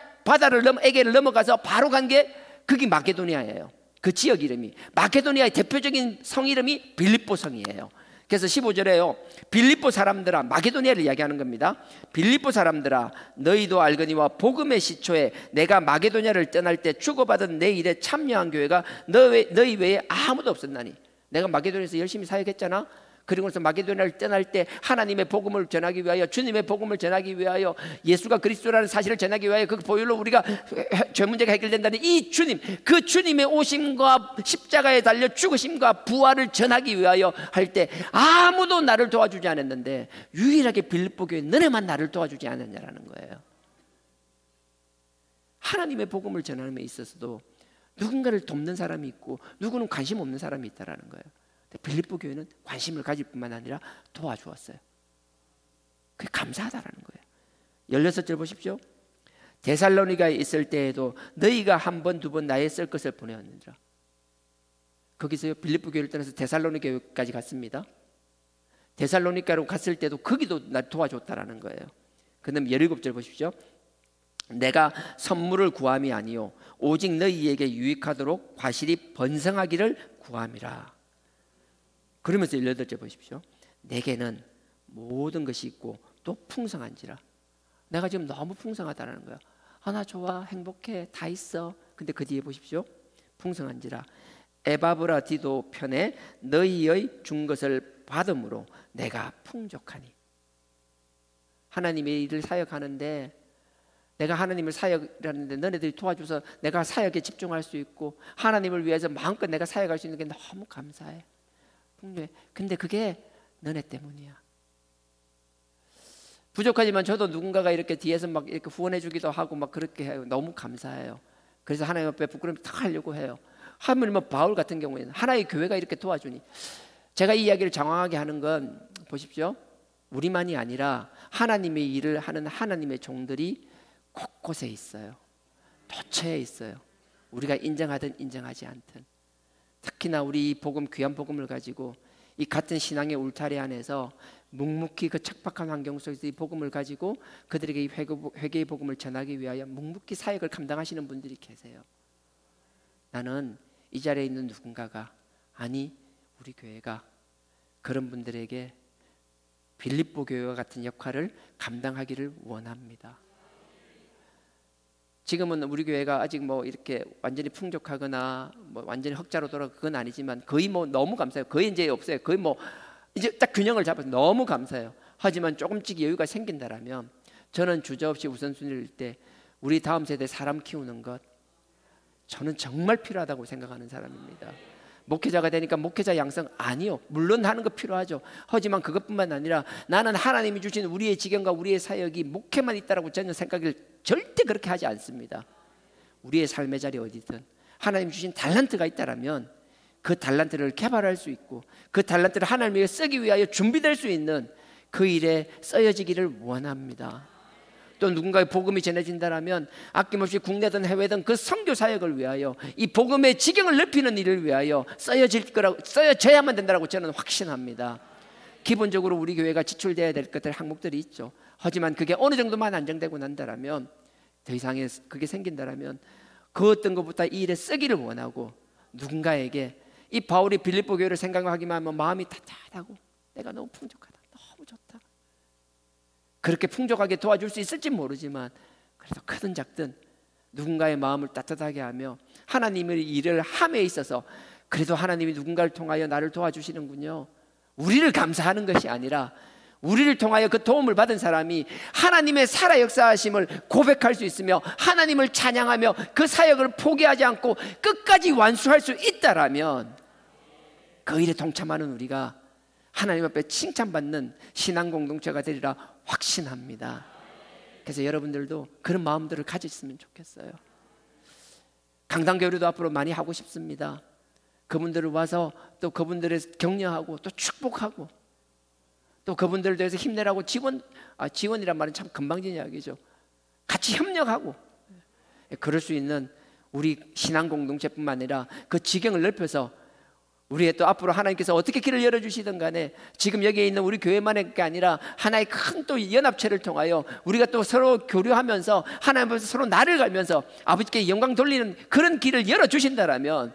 에게를 넘어가서 바로 간 게 그게 마게도니아예요. 그 지역 이름이. 마게도니아의 대표적인 성 이름이 빌립보 성이에요. 그래서 15절에요. 빌립보 사람들아, 마게도니아를 이야기하는 겁니다. 빌립보 사람들아, 너희도 알거니와 복음의 시초에 내가 마게도니아를 떠날 때 주고받은 내 일에 참여한 교회가 너희 외에 아무도 없었나니. 내가 마게도니아에서 열심히 사역했잖아. 그리고 나서 마게도니아를 떠날 때 하나님의 복음을 전하기 위하여, 주님의 복음을 전하기 위하여, 예수가 그리스도라는 사실을 전하기 위하여 그 보혈로 우리가 죄 문제가 해결된다는 이 주님, 그 주님의 오심과 십자가에 달려 죽으심과 부활을 전하기 위하여 할 때 아무도 나를 도와주지 않았는데 유일하게 빌립보 교회 너네만 나를 도와주지 않았냐라는 거예요. 하나님의 복음을 전하는 데 있어서도 누군가를 돕는 사람이 있고 누구는 관심 없는 사람이 있다라는 거예요. 빌립보 교회는 관심을 가질 뿐만 아니라 도와주었어요. 그게 감사하다라는 거예요. 16절 보십시오. 데살로니가에 있을 때에도 너희가 한 번, 두 번 나의 쓸 것을 보내었느니라. 거기서요, 빌립보 교회를 떠나서 데살로니가까지 갔습니다. 데살로니가로 갔을 때도 거기도 날 도와줬다라는 거예요. 그 다음 17절 보십시오. 내가 선물을 구함이 아니요 오직 너희에게 유익하도록 과실이 번성하기를 구함이라. 그러면서 18절 보십시오. 내게는 모든 것이 있고 또 풍성한지라. 내가 지금 너무 풍성하다는 거야. 나 좋아, 행복해, 다 있어. 근데 그 뒤에 보십시오. 풍성한지라 에바브라디도 편에 너희의 준 것을 받음으로 내가 풍족하니. 하나님의 일을 사역하는데, 내가 하나님을 사역하는데 너네들이 도와줘서 내가 사역에 집중할 수 있고 하나님을 위해서 마음껏 내가 사역할 수 있는 게 너무 감사해, 풍요해. 근데 그게 너네 때문이야. 부족하지만 저도 누군가가 이렇게 뒤에서 막 이렇게 후원해 주기도 하고 막 그렇게 해요. 너무 감사해요. 그래서 하나님 앞에 부끄러움 다 하려고 해요. 하물며 바울 같은 경우에는 하나의 교회가 이렇게 도와주니. 제가 이 이야기를 장황하게 하는 건 보십시오. 우리만이 아니라 하나님의 일을 하는 하나님의 종들이 곳곳에 있어요. 도처에 있어요. 우리가 인정하든 인정하지 않든. 특히나 우리 복음, 귀한 복음을 가지고 이 같은 신앙의 울타리 안에서 묵묵히 그 척박한 환경 속에서 이 복음을 가지고 그들에게 이 회개의 복음을 전하기 위하여 묵묵히 사역을 감당하시는 분들이 계세요. 나는 이 자리에 있는 누군가가, 아니 우리 교회가 그런 분들에게 빌립보 교회와 같은 역할을 감당하기를 원합니다. 지금은 우리 교회가 아직 뭐 이렇게 완전히 풍족하거나 뭐 완전히 흑자로 돌아가 그건 아니지만 거의 뭐 너무 감사해요. 거의 이제 없어요. 거의 뭐 이제 딱 균형을 잡아서 너무 감사해요. 하지만 조금씩 여유가 생긴다라면 저는 주저없이 우선순위를 때 우리 다음 세대 사람 키우는 것, 저는 정말 필요하다고 생각하는 사람입니다. 목회자가 되니까 목회자 양성 아니요, 물론 하는 거 필요하죠. 하지만 그것뿐만 아니라 나는 하나님이 주신 우리의 지경과 우리의 사역이 목회만 있다라고 저는 생각을 절대 그렇게 하지 않습니다. 우리의 삶의 자리 어디든 하나님 주신 달란트가 있다라면 그 달란트를 개발할 수 있고 그 달란트를 하나님 위해 쓰기 위하여 준비될 수 있는 그 일에 쓰여지기를 원합니다. 또 누군가의 복음이 전해진다라면 아낌없이 국내든 해외든 그 선교 사역을 위하여 이 복음의 지경을 넓히는 일을 위하여 쓰여져야만 된다고 저는 확신합니다. 기본적으로 우리 교회가 지출되어야 될 것들 항목들이 있죠. 하지만 그게 어느 정도만 안정되고 난다라면, 더 이상의 그게 생긴다라면 그 어떤 것보다 이 일에 쓰기를 원하고 누군가에게 이 바울이 빌립보 교회를 생각하기만 하면 마음이 따뜻하고 내가 너무 풍족하다, 너무 좋다, 그렇게 풍족하게 도와줄 수 있을지 모르지만 그래도 크든 작든 누군가의 마음을 따뜻하게 하며 하나님의 일을 함에 있어서 그래도 하나님이 누군가를 통하여 나를 도와주시는군요, 우리를 감사하는 것이 아니라 우리를 통하여 그 도움을 받은 사람이 하나님의 살아 역사하심을 고백할 수 있으며 하나님을 찬양하며 그 사역을 포기하지 않고 끝까지 완수할 수 있다라면 그 일에 동참하는 우리가 하나님 앞에 칭찬받는 신앙 공동체가 되리라 확신합니다. 그래서 여러분들도 그런 마음들을 가졌으면 좋겠어요. 강단교류도 앞으로 많이 하고 싶습니다. 그분들을 와서 또 그분들을 격려하고 또 축복하고 또 그분들을 대해서 힘내라고 지원이란 말은 참 금방진 이야기죠. 같이 협력하고 그럴 수 있는 우리 신앙 공동체뿐만 아니라 그 지경을 넓혀서 우리의 또 앞으로 하나님께서 어떻게 길을 열어주시든 간에 지금 여기에 있는 우리 교회만의 게 아니라 하나의 큰 또 연합체를 통하여 우리가 또 서로 교류하면서 하나님 앞에서 서로 나를 갈면서 아버지께 영광 돌리는 그런 길을 열어주신다라면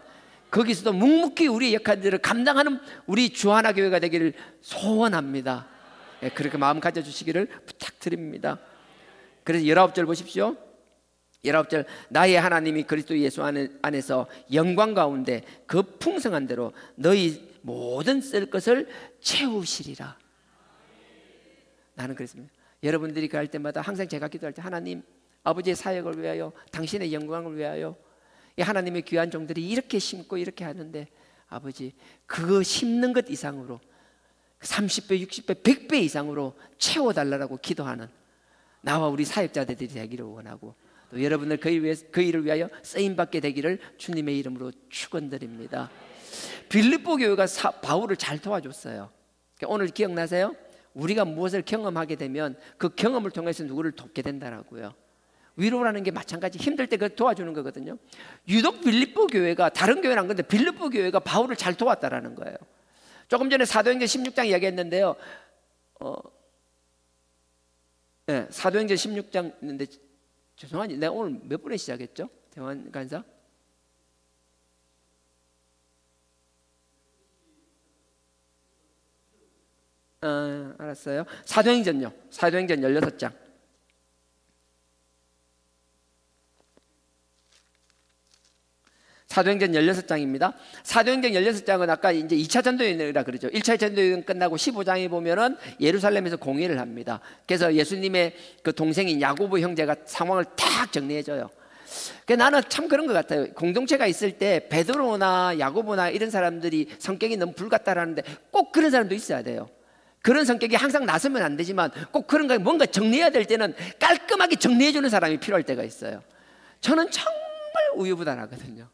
거기서도 묵묵히 우리의 역할들을 감당하는 우리 주하나 교회가 되기를 소원합니다. 그렇게 마음 가져주시기를 부탁드립니다. 그래서 19절 보십시오. 19절, 나의 하나님이 그리스도 예수 안에서 영광 가운데 그 풍성한 대로 너희 모든 쓸 것을 채우시리라. 나는 그랬습니다. 여러분들이 그 할 때마다 항상 제가 기도할 때 하나님, 아버지의 사역을 위하여 당신의 영광을 위하여 이 하나님의 귀한 종들이 이렇게 심고 이렇게 하는데 아버지 그거 심는 것 이상으로 30배, 60배, 100배 이상으로 채워달라고 기도하는 나와 우리 사역자들이 되기를 원하고 또 여러분들 그 일을 위하여 쓰임받게 되기를 주님의 이름으로 축원드립니다. 빌립보 교회가 바울을 잘 도와줬어요. 오늘 기억나세요? 우리가 무엇을 경험하게 되면 그 경험을 통해서 누구를 돕게 된다라고요. 위로라는 게 마찬가지, 힘들 때 그 도와주는 거거든요. 유독 빌립보 교회가, 다른 교회는 안 그런데 빌립보 교회가 바울을 잘 도왔다라는 거예요. 조금 전에 사도행전 16장 이야기했는데요. 네, 사도행전 16장 있는데, 죄송하니 내가 오늘 몇 분에 시작했죠? 대환 간사? 알았어요. 사도행전요. 사도행전 16장. 사도행전 16장입니다. 사도행전 16장은 아까 이제 2차 전도여행이라 그러죠. 1차 전도여행 끝나고 15장에 보면은 예루살렘에서 공회를 합니다. 그래서 예수님의 그 동생인 야고보 형제가 상황을 딱 정리해줘요. 나는 참 그런 것 같아요. 공동체가 있을 때 베드로나 야고보나 이런 사람들이 성격이 너무 불같다라는데 꼭 그런 사람도 있어야 돼요. 그런 성격이 항상 나서면 안 되지만 꼭 그런 거 뭔가 정리해야 될 때는 깔끔하게 정리해주는 사람이 필요할 때가 있어요. 저는 정말 우유부단하거든요.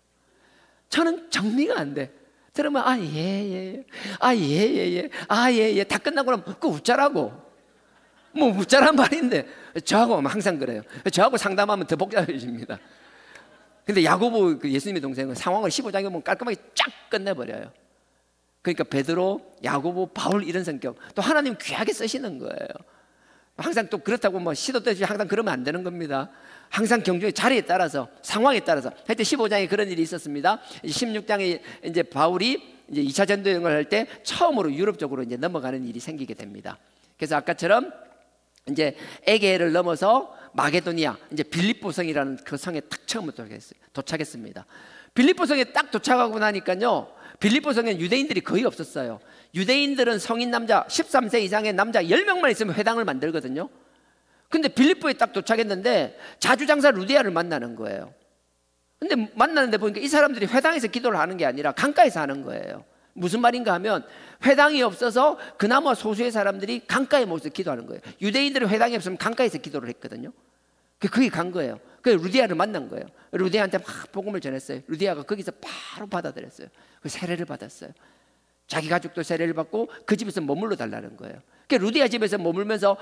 저는 정리가 안 돼. 들으면 예예예 다 끝나고 나면 그거 웃자라고. 뭐 웃자란 말인데 저하고 항상 그래요. 저하고 상담하면 더 복잡해집니다. 근데 야고보 그 예수님의 동생은 상황을 15장에 보면 깔끔하게 쫙 끝내버려요. 그러니까 베드로, 야고보, 바울 이런 성격, 또 하나님 귀하게 쓰시는 거예요. 항상 또 그렇다고 뭐 시도 때지 항상 그러면 안 되는 겁니다. 항상 경중의 자리에 따라서, 상황에 따라서. 하여튼 15장에 그런 일이 있었습니다. 16장에 이제 바울이 이제 2차 전도 여행을 할 때 처음으로 유럽 쪽으로 이제 넘어가는 일이 생기게 됩니다. 그래서 아까처럼 이제 에게를 넘어서 마게도니아, 이제 빌립보성이라는 그 성에 딱 처음 도착했습니다. 빌립보성에 딱 도착하고 나니까요, 빌립보성에는 유대인들이 거의 없었어요. 유대인들은 성인 남자 13세 이상의 남자 10명만 있으면 회당을 만들거든요. 근데 빌립보에 딱 도착했는데 자주장사 루디아를 만나는 거예요. 근데 만나는데 보니까 이 사람들이 회당에서 기도를 하는 게 아니라 강가에서 하는 거예요. 무슨 말인가 하면 회당이 없어서 그나마 소수의 사람들이 강가에 모여서 기도하는 거예요. 유대인들은 회당이 없으면 강가에서 기도를 했거든요. 거기 간 거예요. 그래서 루디아를 만난 거예요. 루디아한테 막 복음을 전했어요. 루디아가 거기서 바로 받아들였어요. 그 세례를 받았어요. 자기 가족도 세례를 받고 그 집에서 머물러 달라는 거예요. 그러니까 루디아 집에서 머물면서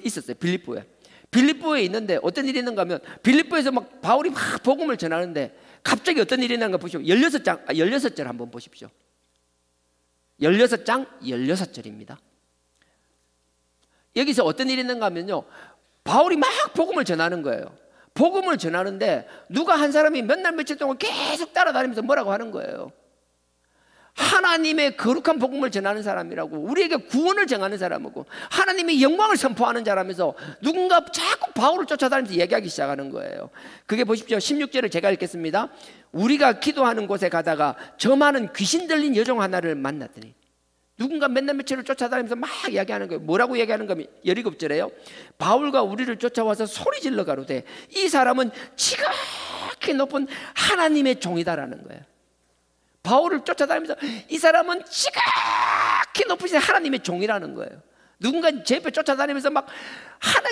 있었어요. 빌립보에. 빌립보에 있는데 어떤 일이 있는가 하면 빌립보에서 막 바울이 막 복음을 전하는데 갑자기 어떤 일이 있는가 보시오. 16절 한번 보십시오. 16장 16절입니다. 여기서 어떤 일이 있는가 하면요, 바울이 막 복음을 전하는 거예요. 복음을 전하는데 누가 한 사람이 몇 날 며칠 동안 계속 따라다니면서 뭐라고 하는 거예요. 하나님의 거룩한 복음을 전하는 사람이라고, 우리에게 구원을 정하는 사람이고 하나님의 영광을 선포하는 자라면서 누군가 자꾸 바울을 쫓아다니면서 얘기하기 시작하는 거예요. 그게 보십시오. 16절을 제가 읽겠습니다. 우리가 기도하는 곳에 가다가 저 많은 귀신 들린 여종 하나를 만났더니, 누군가 맨날 며칠을 쫓아다니면서 막 이야기하는 거예요. 뭐라고 얘기하는 거면 17절에요. 바울과 우리를 쫓아와서 소리질러 가로되 이 사람은 지극히 높은 하나님의 종이다라는 거예요. 바울을 쫓아다니면서 이 사람은 지극히 높으신 하나님의 종이라는 거예요. 누군가 제 옆에 쫓아다니면서 막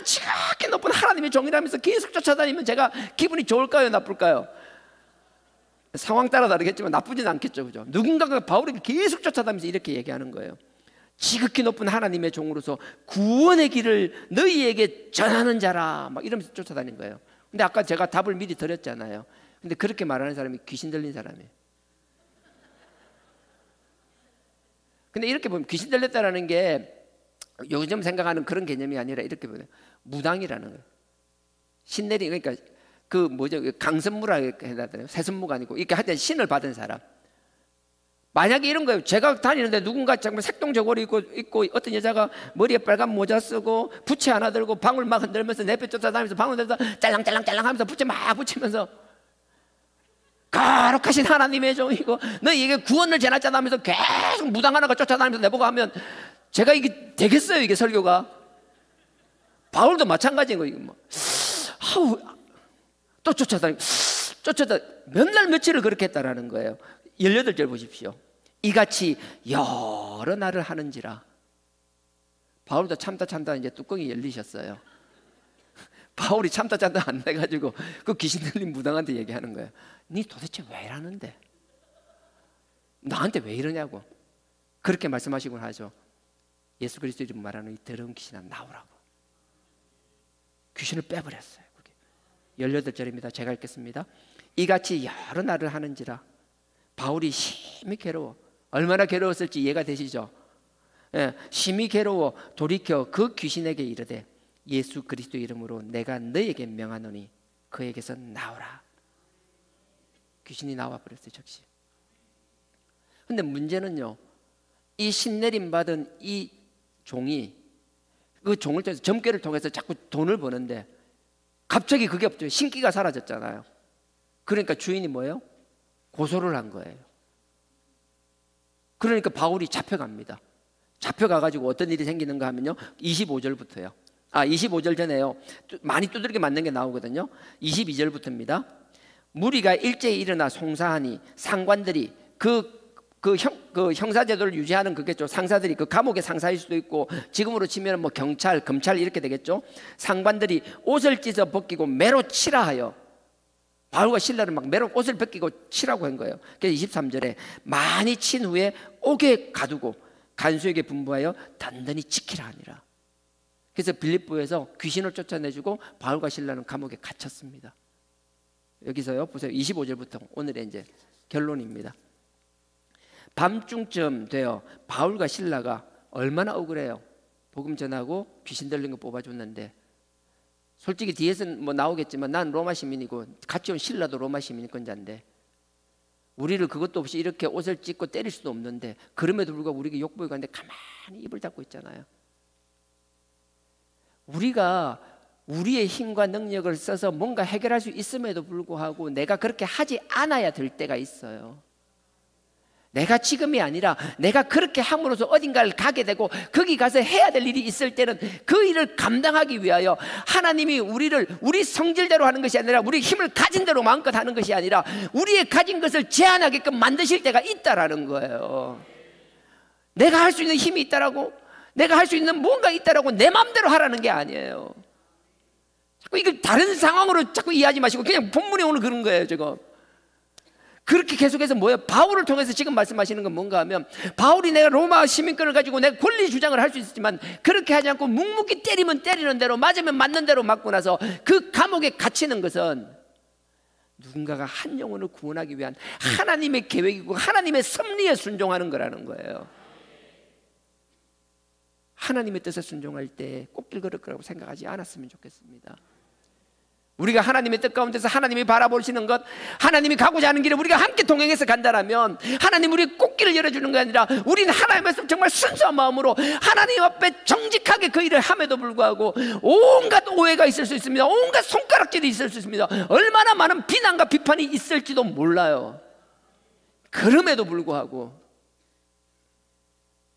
지극히 높은 하나님의 종이라면서 계속 쫓아다니면 제가 기분이 좋을까요, 나쁠까요? 상황 따라 다르겠지만 나쁘진 않겠죠, 그죠? 누군가가 바울에게 계속 쫓아다니면서 이렇게 얘기하는 거예요. 지극히 높은 하나님의 종으로서 구원의 길을 너희에게 전하는 자라, 막 이러면서 쫓아다닌 거예요. 근데 아까 제가 답을 미리 드렸잖아요. 근데 그렇게 말하는 사람이 귀신 들린 사람이에요. 근데 이렇게 보면 귀신 들렸다라는 게 요즘 생각하는 그런 개념이 아니라 이렇게 보면 무당이라는 거예요. 신내리, 그러니까 그 뭐죠, 강선무라 해야 되나요? 세선무가 아니고 이렇게 하여튼 신을 받은 사람. 만약에 이런 거예요. 제가 다니는데 누군가 정말 색동 저고리 입고 어떤 여자가 머리에 빨간 모자 쓰고 부채 하나 들고 방울 막 흔들면서 내 옆에 쫓아다니면서 방울 들면서 짤랑짤랑짤랑 하면서 부채 막 붙이면서 거룩하신 하나님의 종이고 너희에게 구원을 전하자 하면서 계속 무당 하나가 쫓아다니면서 내보고 하면 제가 이게 되겠어요, 이게 설교가? 바울도 마찬가지인 거예요. 뭐. 또 몇 날 며칠을 그렇게 했다라는 거예요. 18절 보십시오. 이같이 여러 날을 하는지라. 바울도 참다 이제 뚜껑이 열리셨어요. 바울이 참다 안 돼가지고 그 귀신 들린 무당한테 얘기하는 거예요. 니 도대체 왜 이러는데? 나한테 왜 이러냐고 그렇게 말씀하시곤 하죠. 예수 그리스도 이름 말하는 이 더러운 귀신아 나오라고. 귀신을 빼버렸어요. 18절입니다. 제가 읽겠습니다. 이같이 여러 날을 하는지라 바울이 심히 괴로워. 얼마나 괴로웠을지 이해가 되시죠? 예, 심히 괴로워 돌이켜 그 귀신에게 이르되 예수 그리스도 이름으로 내가 너에게 명하노니 그에게서 나오라. 귀신이 나와버렸어요. 즉시. 근데 문제는요, 이 신내림 받은 이 종이 그 종을 통해서 점괘를 통해서 자꾸 돈을 버는데 갑자기 그게 없죠. 신기가 사라졌잖아요. 그러니까 주인이 뭐예요? 고소를 한 거예요. 그러니까 바울이 잡혀갑니다. 잡혀가가지고 어떤 일이 생기는가 하면요, 25절부터요. 25절 전에요, 많이 두드리게 맞는 게 나오거든요. 22절부터입니다. 무리가 일제히 일어나 송사하니 상관들이 그 형사제도를 유지하는 그겠죠. 상사들이 그 감옥의 상사일 수도 있고 지금으로 치면 뭐 경찰, 검찰 이렇게 되겠죠. 상관들이 옷을 찢어 벗기고 매로 치라 하여 바울과 실라를 막 매로 옷을 벗기고 치라고 한 거예요. 그래서 23절에 많이 친 후에 옥에 가두고 간수에게 분부하여 단단히 지키라 하니라. 그래서 빌립보에서 귀신을 쫓아내주고 바울과 실라는 감옥에 갇혔습니다. 여기서요 보세요. 25절부터 오늘의 이제 결론입니다. 밤중쯤 되어 바울과 실라가 얼마나 억울해요. 복음 전하고 귀신 들린 거 뽑아줬는데, 솔직히 뒤에서는 뭐 나오겠지만 난 로마 시민이고 같이 온 실라도 로마 시민권자인데 우리를 그것도 없이 이렇게 옷을 찢고 때릴 수도 없는데 그럼에도 불구하고 우리가 욕보여 가는데 가만히 입을 닫고 있잖아요. 우리가 우리의 힘과 능력을 써서 뭔가 해결할 수 있음에도 불구하고 내가 그렇게 하지 않아야 될 때가 있어요. 내가 지금이 아니라 내가 그렇게 함으로써 어딘가를 가게 되고 거기 가서 해야 될 일이 있을 때는 그 일을 감당하기 위하여 하나님이 우리를 우리 성질대로 하는 것이 아니라 우리 힘을 가진 대로 마음껏 하는 것이 아니라 우리의 가진 것을 제한하게끔 만드실 때가 있다라는 거예요. 내가 할 수 있는 힘이 있다라고, 내가 할 수 있는 뭔가 있다라고 내 마음대로 하라는 게 아니에요. 자꾸 이걸 다른 상황으로 자꾸 이해하지 마시고 그냥 본문에 오늘 그런 거예요. 지금 그렇게 계속해서 뭐예요? 바울을 통해서 지금 말씀하시는 건 뭔가 하면, 바울이 내가 로마 시민권을 가지고 내가 권리 주장을 할 수 있었지만 그렇게 하지 않고 묵묵히 때리면 때리는 대로 맞으면 맞는 대로 맞고 나서 그 감옥에 갇히는 것은 누군가가 한 영혼을 구원하기 위한 하나님의 계획이고 하나님의 섭리에 순종하는 거라는 거예요. 하나님의 뜻에 순종할 때 꽃길 걸을 거라고 생각하지 않았으면 좋겠습니다. 우리가 하나님의 뜻 가운데서 하나님이 바라보시는 것, 하나님이 가고자 하는 길을 우리가 함께 동행해서 간다면 하나님 우리 꽃길을 열어주는 게 아니라 우리는 하나님의 정말 순수한 마음으로 하나님 앞에 정직하게 그 일을 함에도 불구하고 온갖 오해가 있을 수 있습니다. 온갖 손가락질이 있을 수 있습니다. 얼마나 많은 비난과 비판이 있을지도 몰라요. 그럼에도 불구하고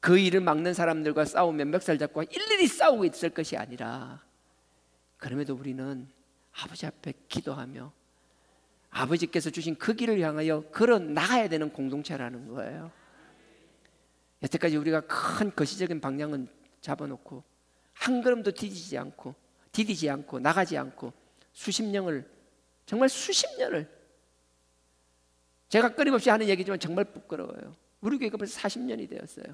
그 일을 막는 사람들과 싸우며 멱살 잡고 일일이 싸우고 있을 것이 아니라, 그럼에도 우리는 아버지 앞에 기도하며 아버지께서 주신 그 길을 향하여 걸어 나가야 되는 공동체라는 거예요. 여태까지 우리가 큰 거시적인 방향은 잡아놓고 한 걸음도 디디지 않고 나가지 않고 정말 수십 년을, 제가 끊임없이 하는 얘기지만 정말 부끄러워요. 우리 교회가 벌써 40년이 되었어요.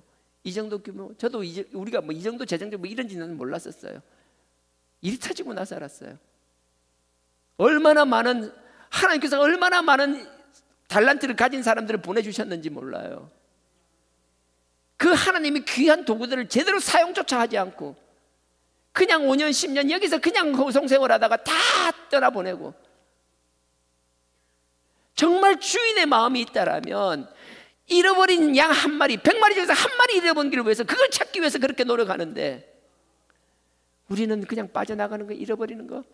이 정도 규모, 저도 우리가 뭐 이 정도 재정적 뭐 이런지는 몰랐었어요. 일이 터지고 나서 알았어요. 얼마나 많은, 하나님께서 얼마나 많은 달란트를 가진 사람들을 보내주셨는지 몰라요. 그 하나님이 귀한 도구들을 제대로 사용조차 하지 않고 그냥 5년 10년 여기서 그냥 호송생활하다가 다 떠나보내고, 정말 주인의 마음이 있다라면 잃어버린 양 한 마리, 100마리 중에서 한 마리 잃어버리기 위해서 그걸 찾기 위해서 그렇게 노력하는데, 우리는 그냥 빠져나가는 거, 잃어버리는 거,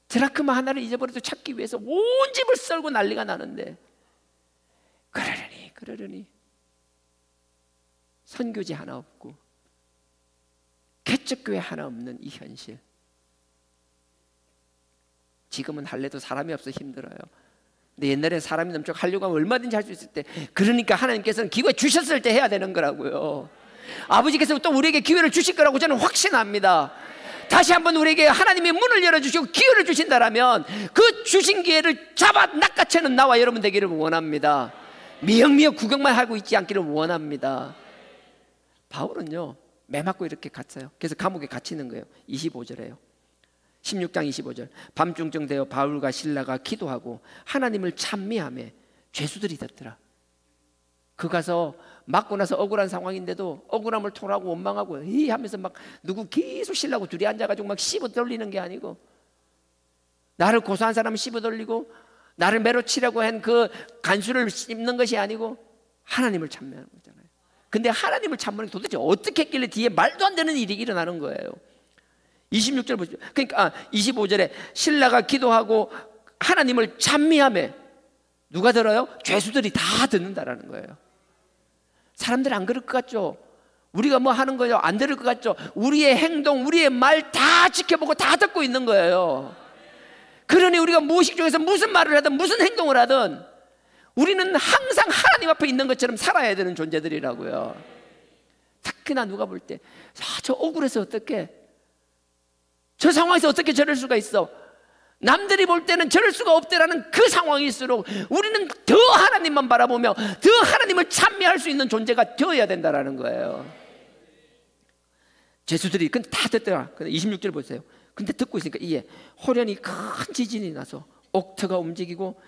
드라크마 하나를 잊어버려도 찾기 위해서 온 집을 썰고 난리가 나는데, 그러려니 선교지 하나 없고 개척교회 하나 없는 이 현실. 지금은 할래도 사람이 없어 힘들어요. 근데 옛날에 사람이 넘쳐 하려고 하면 얼마든지 할 수 있을 때, 그러니까 하나님께서는 기회 주셨을 때 해야 되는 거라고요. 아버지께서 또 우리에게 기회를 주실 거라고 저는 확신합니다. 다시 한번 우리에게 하나님의 문을 열어주시고 기회를 주신다라면 그 주신 기회를 잡아 낚아채는 나와 여러분 되기를 원합니다. 미역미역 구경만 하고 있지 않기를 원합니다. 바울은요 매 맞고 이렇게 갇혀요. 그래서 감옥에 갇히는 거예요. 25절에요. 16장 25절. 밤중쯤 되어 바울과 실라가 기도하고 하나님을 찬미하며 죄수들이 됐더라. 그 가서 맞고 나서 억울한 상황인데도 억울함을 토하고 원망하고 이 하면서 막 누구 계속 실라고 둘이 앉아가지고 막 씹어 돌리는 게 아니고, 나를 고소한 사람을 씹어 돌리고 나를 매로 치려고 한 그 간수를 씹는 것이 아니고 하나님을 찬미하는 거잖아요. 근데 하나님을 찬미하는 게 도대체 어떻게 했길래 뒤에 말도 안 되는 일이 일어나는 거예요. 26절 보시죠. 그러니까 25절에 신라가 기도하고 하나님을 찬미하며 누가 들어요? 죄수들이 다 듣는다라는 거예요. 사람들이 안 그럴 것 같죠? 우리가 뭐 하는 거요? 안 들을 것 같죠? 우리의 행동, 우리의 말 다 지켜보고 다 듣고 있는 거예요. 그러니 우리가 무의식 중에서 무슨 말을 하든 무슨 행동을 하든 우리는 항상 하나님 앞에 있는 것처럼 살아야 되는 존재들이라고요. 특히나 누가 볼 때 저 억울해서 어떻게, 저 상황에서 어떻게 저럴 수가 있어, 남들이 볼 때는 저럴 수가 없대라는 그 상황일수록 우리는 더 하나님만 바라보며 더 하나님을 찬미할 수 있는 존재가 되어야 된다는 거예요. 죄수들이 근데 다 듣더라. 26절 보세요. 근데 듣고 있으니까 이에 호련히 큰 지진이 나서 옥터가 움직이고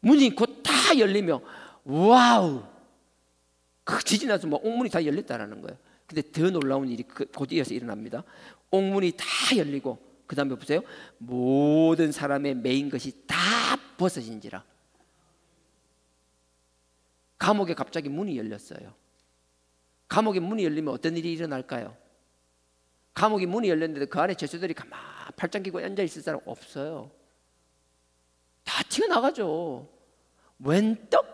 문이 곧 다 열리며, 와우, 그 지진이 나서 뭐 옥문이 다 열렸다라는 거예요. 근데 더 놀라운 일이 곧 이어서 일어납니다. 옥문이 다 열리고 그 다음에 보세요. 모든 사람의 매인 것이 다 벗어진지라. 감옥에 갑자기 문이 열렸어요. 감옥에 문이 열리면 어떤 일이 일어날까요? 감옥에 문이 열렸는데 그 안에 죄수들이 가만 팔짱 끼고 앉아 있을 사람 없어요. 다 튀어나가죠. 웬 떡?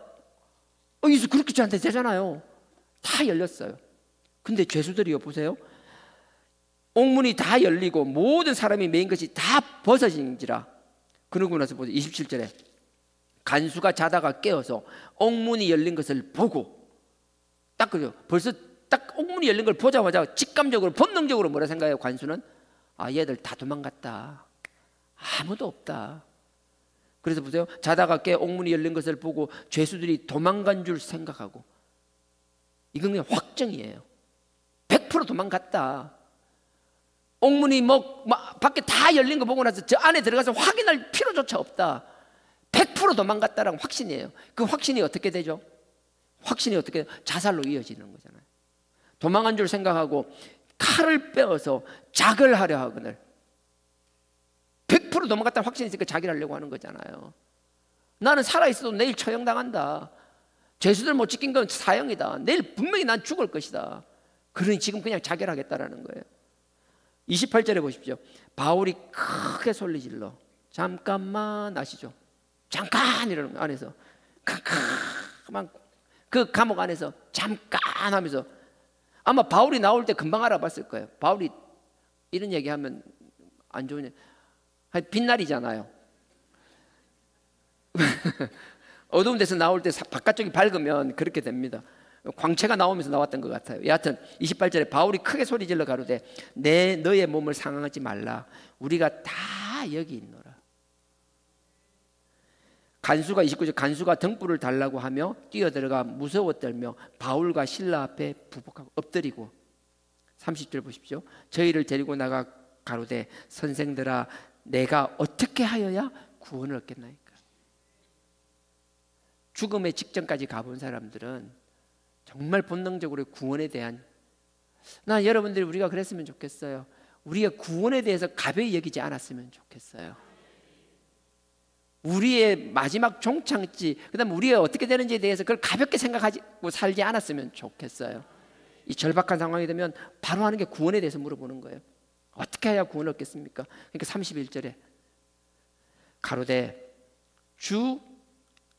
여기서 그렇게 저한테 되잖아요. 다 열렸어요. 근데 죄수들이요, 보세요. 옥문이 다 열리고 모든 사람이 메인 것이 다 벗어진지라. 그러고 나서 보세요. 27절에 간수가 자다가 깨어서 옥문이 열린 것을 보고, 딱 그죠. 벌써 딱 옥문이 열린 걸 보자마자 직감적으로 본능적으로 뭐라 생각해요? 관수는 아, 얘들 다 도망갔다, 아무도 없다. 그래서 보세요. 자다가 깨 옥문이 열린 것을 보고 죄수들이 도망간 줄 생각하고, 이건 그냥 확정이에요. 100% 도망갔다. 옥문이 뭐 밖에 다 열린 거 보고 나서 저 안에 들어가서 확인할 필요조차 없다. 100% 도망갔다라는 확신이에요. 그 확신이 어떻게 되죠? 확신이 어떻게 자살로 이어지는 거잖아요. 도망간 줄 생각하고 칼을 빼어서 작을 하려 하거늘. 100% 도망갔다는 확신이 있으니까 자기를 하려고 하는 거잖아요. 나는 살아있어도 내일 처형당한다. 죄수들 못 지킨 건 사형이다. 내일 분명히 난 죽을 것이다. 그러니 지금 그냥 자결하겠다라는 거예요. 28절에 보십시오. 바울이 크게 소리질러, 잠깐만 아시죠? 잠깐 이러는 거 안에서 캄캄한 그 감옥 안에서 잠깐 하면서, 아마 바울이 나올 때 금방 알아봤을 거예요. 바울이 이런 얘기하면 안 좋으냐, 빛날이잖아요. 어두운 데서 나올 때 바깥쪽이 밝으면 그렇게 됩니다. 광채가 나오면서 나왔던 것 같아요. 여하튼 28절에 바울이 크게 소리질러 가로되 너의 몸을 상하지 말라. 우리가 다 여기 있노라. 간수가 29절 간수가 등불을 달라고 하며 뛰어들어가 무서워 떨며 바울과 실라 앞에 부복하고 엎드리고, 30절 보십시오. 저희를 데리고 나가 가로되 선생들아 내가 어떻게 하여야 구원을 얻겠나이까. 죽음의 직전까지 가본 사람들은 정말 본능적으로 구원에 대한, 나 여러분들이 우리가 그랬으면 좋겠어요. 우리가 구원에 대해서 가벼이 여기지 않았으면 좋겠어요. 우리의 마지막 종착지, 그다음 우리가 어떻게 되는지에 대해서 그걸 가볍게 생각하고 살지 않았으면 좋겠어요. 이 절박한 상황이 되면 바로 하는 게 구원에 대해서 물어보는 거예요. 어떻게 해야 구원을 얻겠습니까? 그러니까 31절에 가로되 주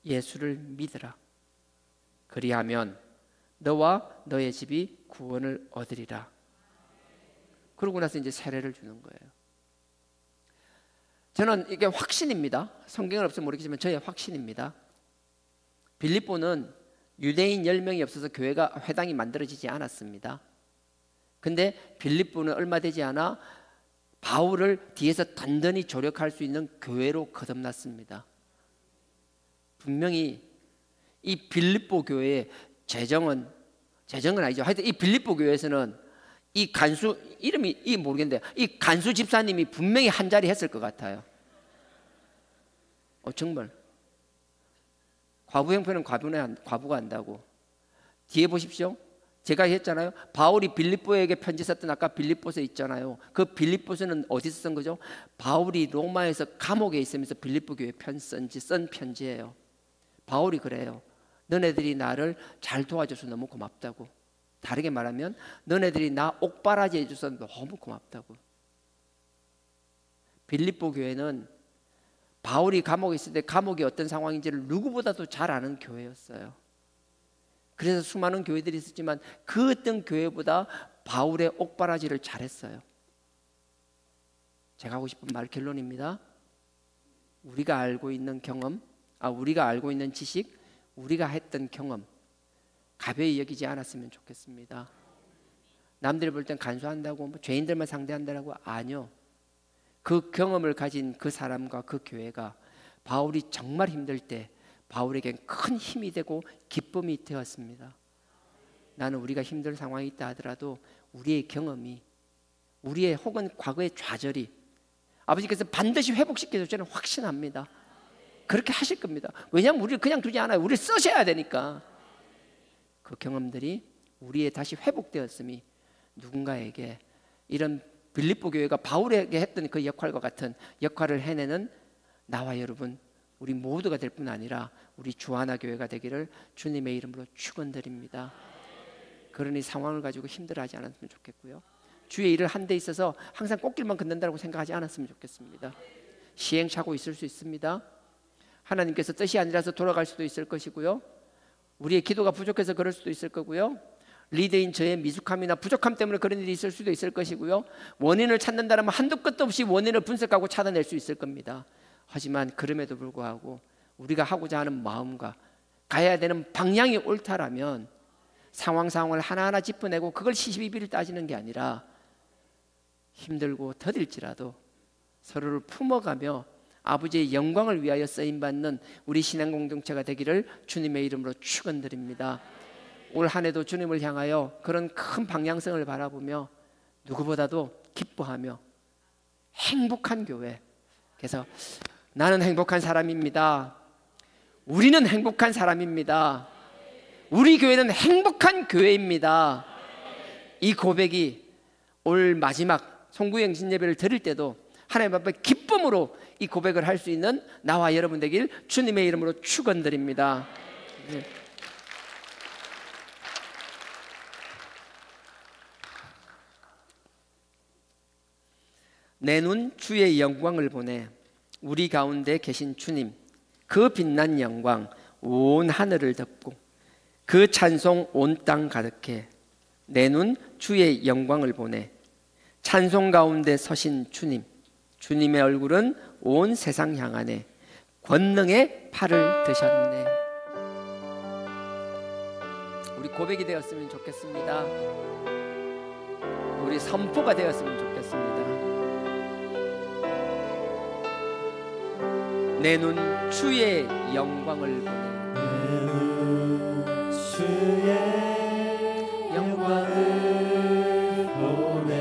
예수를 믿으라. 그리하면 너와 너의 집이 구원을 얻으리라. 그러고 나서 이제 세례를 주는 거예요. 저는 이게 확신입니다. 성경은 없으면 모르겠지만 저의 확신입니다. 빌립보는 유대인 10명이 없어서 교회가 회당이 만들어지지 않았습니다. 근데 빌립보는 얼마 되지 않아 바울을 뒤에서 단단히 조력할 수 있는 교회로 거듭났습니다. 분명히 이 빌립보 교회의 재정은 아니죠. 하여튼 이 빌립보 교회에서는 이 간수 이름이 모르겠는데 이 간수 집사님이 분명히 한 자리 했을 것 같아요. 정말 과부 형편은 과부가 한다고. 뒤에 보십시오. 제가 했잖아요. 바울이 빌립보에게 편지 썼던 아까 빌립보서 있잖아요. 그 빌립보서는 어디서 쓴 거죠? 바울이 로마에서 감옥에 있으면서 빌립보 교회에 쓴 편지예요. 바울이 그래요. 너네들이 나를 잘 도와줘서 너무 고맙다고. 다르게 말하면 너네들이 나 옥바라지 해줘서 너무 고맙다고. 빌립보 교회는 바울이 감옥에 있을 때 감옥이 어떤 상황인지를 누구보다도 잘 아는 교회였어요. 그래서 수많은 교회들이 있었지만 그 어떤 교회보다 바울의 옥바라지를 잘했어요. 제가 하고 싶은 말 결론입니다. 우리가 알고 있는 경험, 우리가 알고 있는 지식, 우리가 했던 경험 가벼이 여기지 않았으면 좋겠습니다. 남들이 볼 땐 간수한다고 죄인들만 상대한다고 아니요. 그 경험을 가진 그 사람과 그 교회가 바울이 정말 힘들 때 바울에겐 큰 힘이 되고 기쁨이 되었습니다. 나는 우리가 힘든 상황이 있다 하더라도 우리의 경험이, 우리의 혹은 과거의 좌절이 아버지께서 반드시 회복시켜줄 저는 확신합니다. 그렇게 하실 겁니다. 왜냐하면 우리를 그냥 두지 않아요. 우리를 쓰셔야 되니까. 그 경험들이 우리의 다시 회복되었음이 누군가에게 이런 빌립보 교회가 바울에게 했던 그 역할과 같은 역할을 해내는 나와 여러분 우리 모두가 될 뿐 아니라 우리 주하나 교회가 되기를 주님의 이름으로 축원드립니다. 그러니 상황을 가지고 힘들어하지 않았으면 좋겠고요. 주의 일을 한 데 있어서 항상 꽃길만 걷는다고 생각하지 않았으면 좋겠습니다. 시행착오 있을 수 있습니다. 하나님께서 뜻이 아니라서 돌아갈 수도 있을 것이고요. 우리의 기도가 부족해서 그럴 수도 있을 거고요. 리더인 저의 미숙함이나 부족함 때문에 그런 일이 있을 수도 있을 것이고요. 원인을 찾는다면 한도 끝도 없이 원인을 분석하고 찾아낼 수 있을 겁니다. 하지만 그럼에도 불구하고 우리가 하고자 하는 마음과 가야 되는 방향이 옳다라면 상황을 하나하나 짚어내고 그걸 시시비비를 따지는 게 아니라 힘들고 더딜지라도 서로를 품어가며 아버지의 영광을 위하여 쓰임받는 우리 신앙 공동체가 되기를 주님의 이름으로 축원드립니다. 올 한 해도 주님을 향하여 그런 큰 방향성을 바라보며 누구보다도 기뻐하며 행복한 교회. 그래서 나는 행복한 사람입니다. 우리는 행복한 사람입니다. 우리 교회는 행복한 교회입니다. 이 고백이 올 마지막 송구영신 예배를 드릴 때도 하나님 앞에 기쁨으로 이 고백을 할 수 있는 나와 여러분 되길 주님의 이름으로 축원드립니다. 내 눈 주의 영광을 보내 우리 가운데 계신 주님 그 빛난 영광 온 하늘을 덮고 그 찬송 온 땅 가득해 내 눈 주의 영광을 보내 찬송 가운데 서신 주님 주님의 얼굴은 온 세상 향하네 권능의 팔을 드셨네. 우리 고백이 되었으면 좋겠습니다. 우리 선포가 되었으면 좋겠습니다. 내 눈 주의 영광을 보내 내 눈 주의 영광을 보내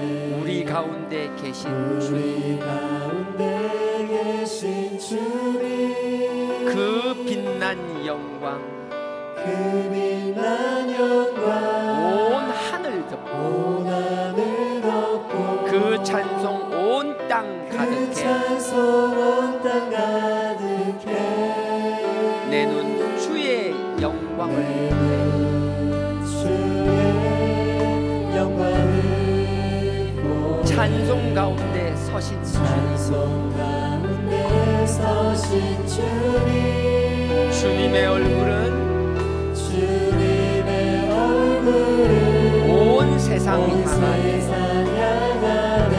우리 가운데 계신 우리 가운데 계신 주님 그 빛난 영광 그 빛난 영광 온 하늘 덮고 온 하늘 덮고 그 찬송 온 땅 그 가득해 찬송 온 땅 가득해 내 눈 주의 영광을 주의 영광을 보내 찬송 가운데 서신 찬송 가운데 서신 주님 주님의 얼굴은 주님의 얼굴을 온 세상 온 향하네 세상 향하네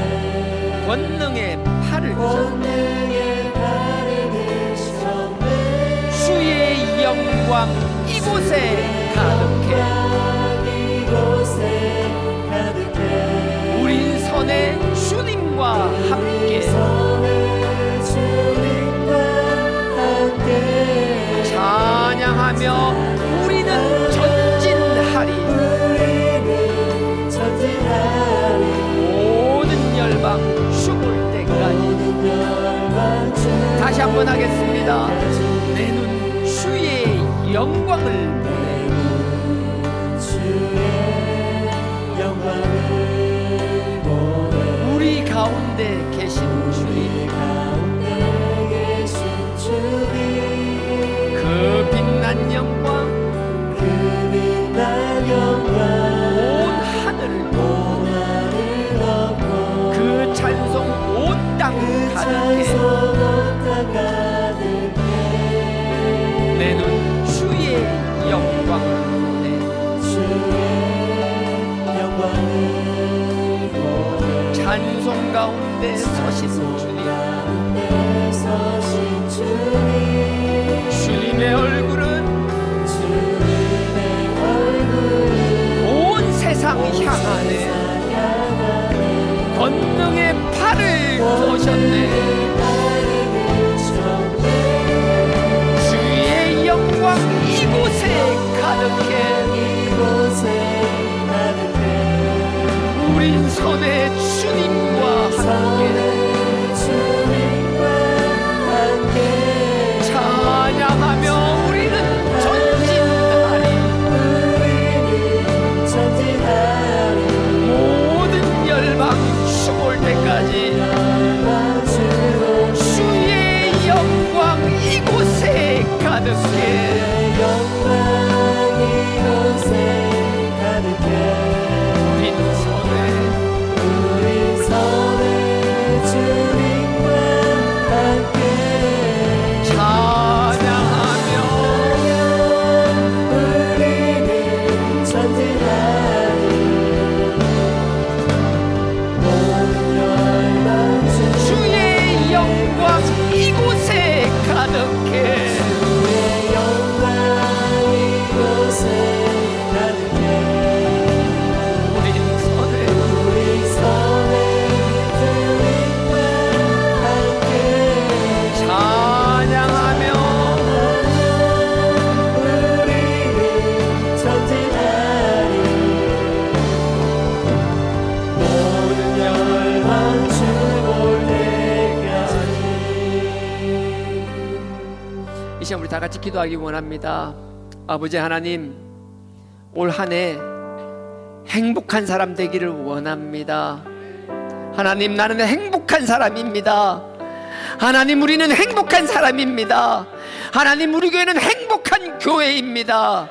권능의 팔을 드셨네 권능의 팔을 드셨네 주의 영광 이곳에 가득해 이곳에 가득해 우린 선의 주님과 함께 선의 주님과 함께 찬양하며 다시 한번 하겠습니다. 내 눈 주의 영광을 보네. 우리 가운데 계신 주님, 그 빛난 영광, 온 하늘 덮고 그 찬송 온 땅 가득해. 내 눈 주의 영광을 보네. 찬송 가운데 서신 주님, 주님의 얼굴은 온 세상 향하네. 권능의 팔을 거셨네. 주의 영광 이곳에 가득해. 우린 손에 주님과 함께 찬양하며 우리는 전진하리. 모든 열방 죽을 때까지 주의 영광 이곳에 가득해. 우리 다 같이 기도하기 원합니다. 아버지 하나님, 올 한 해 행복한 사람 되기를 원합니다. 하나님, 나는 행복한 사람입니다. 하나님, 우리는 행복한 사람입니다. 하나님, 우리 교회는 행복한 교회입니다.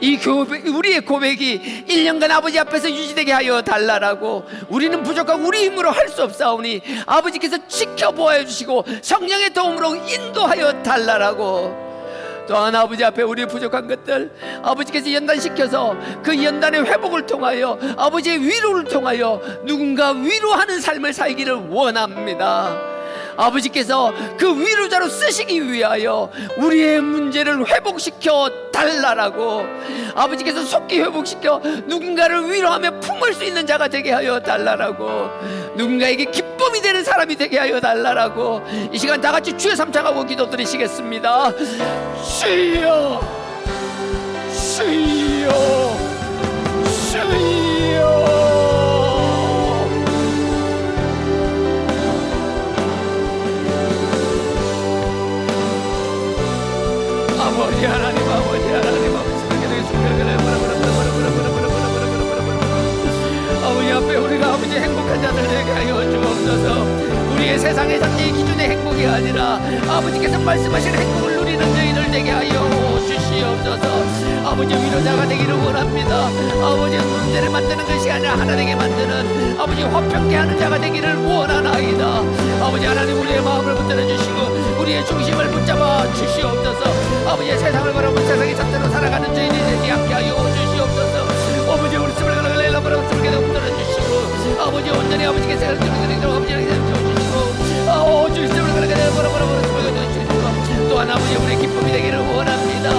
이 우리의 고백이 1년간 아버지 앞에서 유지되게 하여 달라라고. 우리는 부족하고 우리 힘으로 할 수 없사오니 아버지께서 지켜보아 주시고 성령의 도움으로 인도하여 달라라고. 또한 아버지 앞에 우리의 부족한 것들 아버지께서 연단시켜서 그 연단의 회복을 통하여 아버지의 위로를 통하여 누군가 위로하는 삶을 살기를 원합니다. 아버지께서 그 위로자로 쓰시기 위하여 우리의 문제를 회복시켜 달라라고. 아버지께서 속히 회복시켜 누군가를 위로하며 품을 수 있는 자가 되게 하여 달라라고. 누군가에게 기쁨이 되는 사람이 되게 하여 달라라고. 이 시간 다 같이 주의 삼창하고 기도드리시겠습니다. 주여, 주여, 주여. 아버지 하나님, 아버지 하나님, 아버지 앞에 우리가 아버지 행복한 자들 되게 하여 주옵소서. 우리의 세상의 잠재의 기준의 행복이 아니라 아버지께서 말씀하신 행복을 누리는 저희들 되게 하여 주시옵소서. 아버지 위로자가 되기를 원합니다. 아버지 문제를 만드는 것이 아니라 하나님께 만드는 아버지 화평케 하는 자가 되기를 원하나이다. 아버지 하나님, 우리의 마음을 붙들어 주시고 우리의 중심을 붙잡아 주시옵소서. 아버지의 세상을 바라보고 세상의 잣대로 살아가는 저희들이 되게 함께 하여 주시옵소서. 아버지 우리 집을 걸어갈래라 붙들어 주시고 아버지 온전히 아버지께서 세상을 아버지에게 주시고 주의 집을 걸어갈래라 붙들어 주시고 또한 아버지 우리의 기쁨이 되기를 원합니다.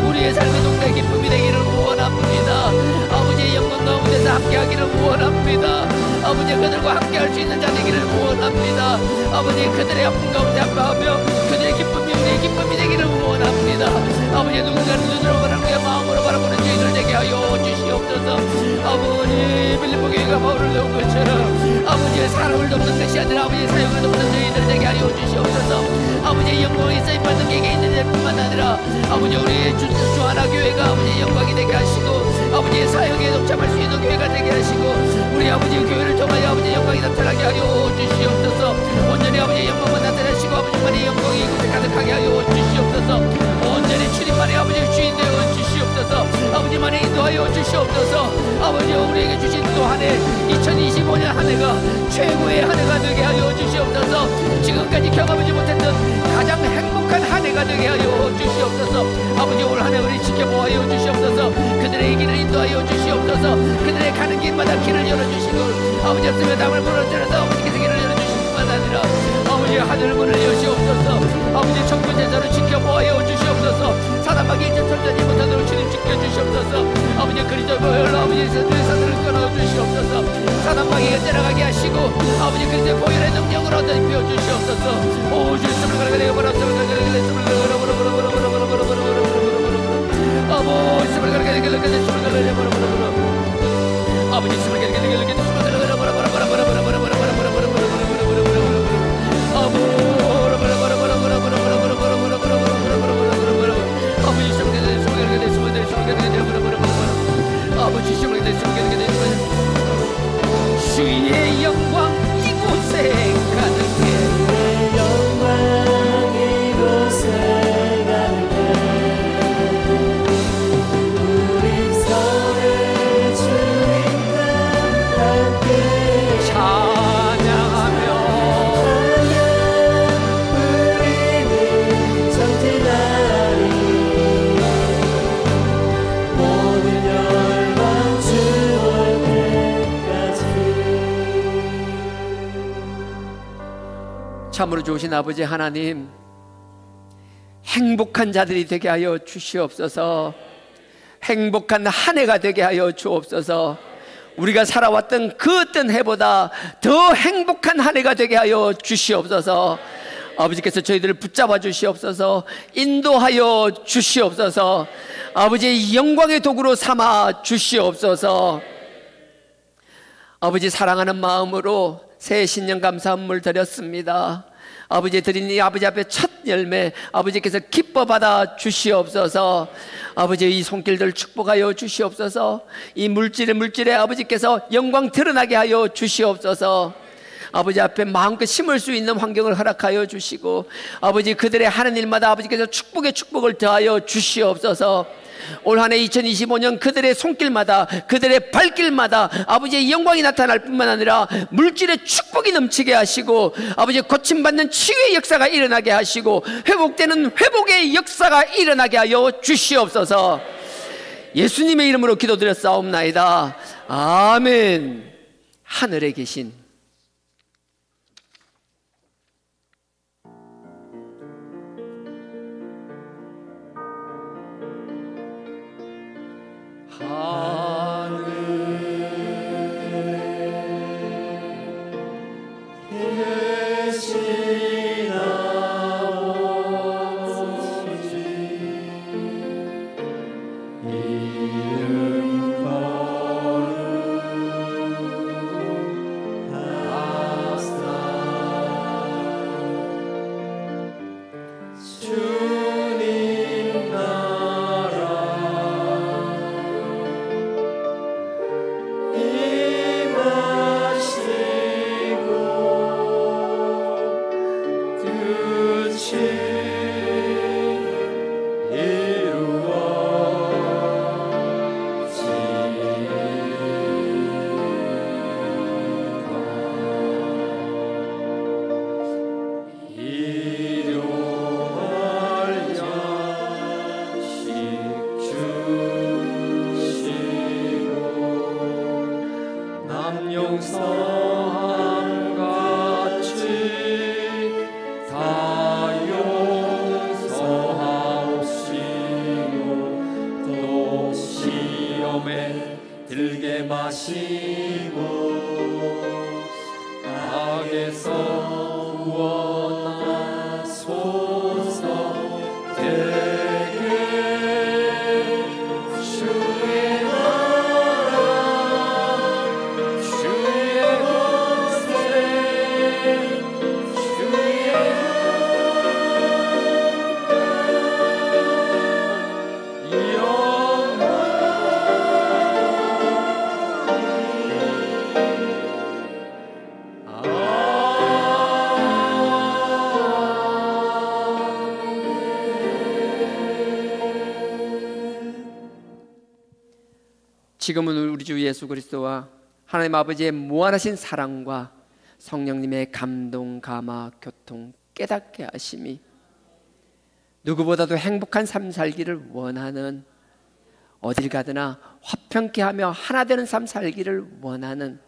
우리의 삶의 동네의 기쁨이 되기를 원합니다. 아버지의 영광 가운데서 함께하기를 원합니다. 아버지 그들과 함께할 수 있는 자 되기를 원합니다. 아버지 그들의 아픔 가운데 함께하며 그들의 기쁨이 우리의 기쁨이 되기를 원합니다. 아버지 누군가를 눈으로 바라보고 마음으로 바라보는 저희들 되게 하여 주시옵소서. 아버지 빌립보 교회가 바울을 배운 것처럼 아버지의 사랑을 돕는 것이 아니라 아버지의 사역을 돕는 저희들 되게 하여 주시옵소서. 아버지의 영광이 쓰임받는 개개인들 뿐만 아니라 아버지 우리의 주 하나 교회가 아버지 영광이 되게 하시고 아버지의 사역에 동참할 수 있는 교회가 되게 하시고 우리 아버지 교회를 통하여 아버지 영광이 나타나게 하여 주시옵소서. 온전히 아버지 영광만 나타내시고 아버지만의 영광이 이곳에 가득하게 하여 주시옵소서. 온전히 주님만의 아버지 주인 되어 주시옵소서. 아버지만의 인도하여 주시옵소서. 아버지 우리에게 주신 또 한 해 2025년 한 해가 최고의 한 해가 되게 하여 주시옵소서. 지금까지 경험하지 못했던 가장 행복한 한 해가 되게 하여 주시옵소서. 아버지 올 한 해 우리 지켜보아여 주시옵소서. 그들의 길을 인도하여 주시옵소서. 그들의 가는 길마다 길을 열어주시고 아버지 없으면 담을 불어들여서 아버지께서 길을 열어주실 뿐만 아니라 아버지 하늘 문을 여시옵소서. 아버지 천군 제자로 지켜보아여 주시옵소서. 사단마귀 일제 털자지 못하도록 주님 지켜주시옵소서. 아버지 그리스도 보혈로 아버지 선주의 사슬을 끊어주시옵소서. 사단마귀가 떠나가게 하시고 아버지 그리스도의 보혈의 능력을 얻어 입혀 주시옵소서. 오 주님을 가라가려 버렸음을 가라가려 했음을 가라가려 아버지 스물 가라가려 가라가려 스물 가라가려 버려 아버지 스물 가라가려 가라가려 스물 가라가려 버려 주의 영광 이곳에 가득해 영광 이곳에 가득해 우리 서를 주님과 함께 찬양하며 우리는 전진하리 모든 열방 주 올 때까지. 참으로 좋으신 아버지 하나님, 행복한 자들이 되게 하여 주시옵소서. 행복한 한 해가 되게 하여 주옵소서. 우리가 살아왔던 그 어떤 해보다 더 행복한 한 해가 되게 하여 주시옵소서. 아버지께서 저희들을 붙잡아 주시옵소서. 인도하여 주시옵소서. 아버지의 영광의 도구로 삼아 주시옵소서. 아버지 사랑하는 마음으로 새 신년 감사함을 드렸습니다. 아버지 드린 이 아버지 앞에 첫 열매 아버지께서 기뻐 받아 주시옵소서. 아버지 이 손길들 축복하여 주시옵소서. 이 물질에 아버지께서 영광 드러나게 하여 주시옵소서. 아버지 앞에 마음껏 심을 수 있는 환경을 허락하여 주시고 아버지 그들의 하는 일마다 아버지께서 축복에 축복을 더하여 주시옵소서. 올 한 해 2025년 그들의 손길마다 그들의 발길마다 아버지의 영광이 나타날 뿐만 아니라 물질의 축복이 넘치게 하시고 아버지 고침받는 치유의 역사가 일어나게 하시고 회복되는 회복의 역사가 일어나게 하여 주시옵소서. 예수님의 이름으로 기도드렸사옵나이다. 아멘. 하늘에 계신 남용성같이 다요 지금은 우리 주 예수 그리스도와 하나님 아버지의 무한하신 사랑과 성령님의 감동, 감화, 교통, 깨닫게 하심이 누구보다도 행복한 삶 살기를 원하는, 어딜 가드나 화평케 하며 하나 되는 삶 살기를 원하는,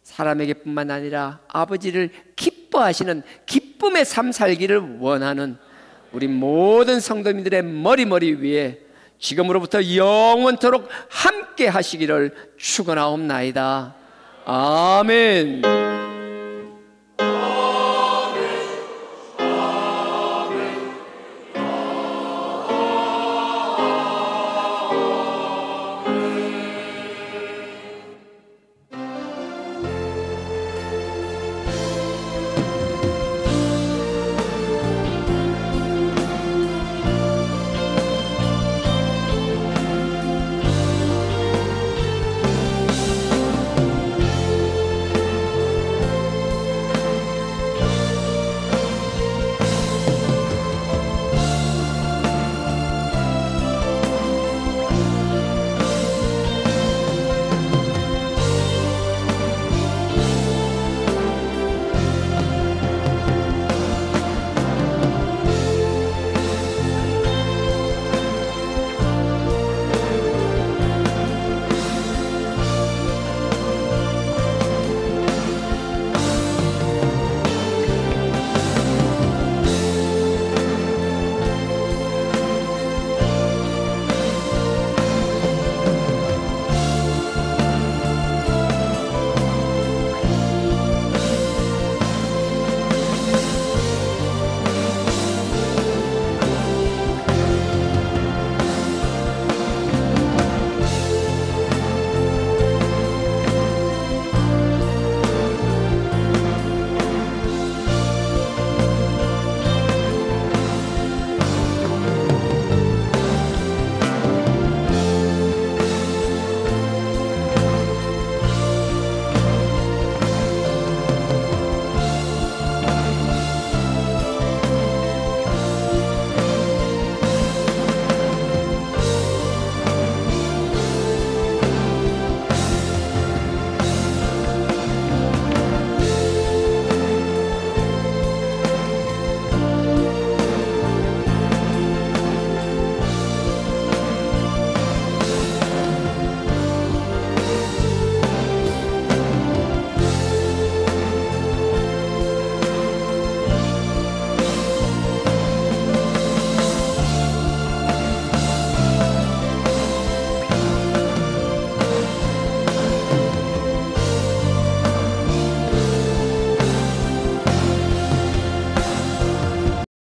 사람에게뿐만 아니라 아버지를 기뻐하시는 기쁨의 삶 살기를 원하는 우리 모든 성도님들의 머리 위에 지금으로부터 영원토록 함께 하시기를 축원하옵나이다. 아멘.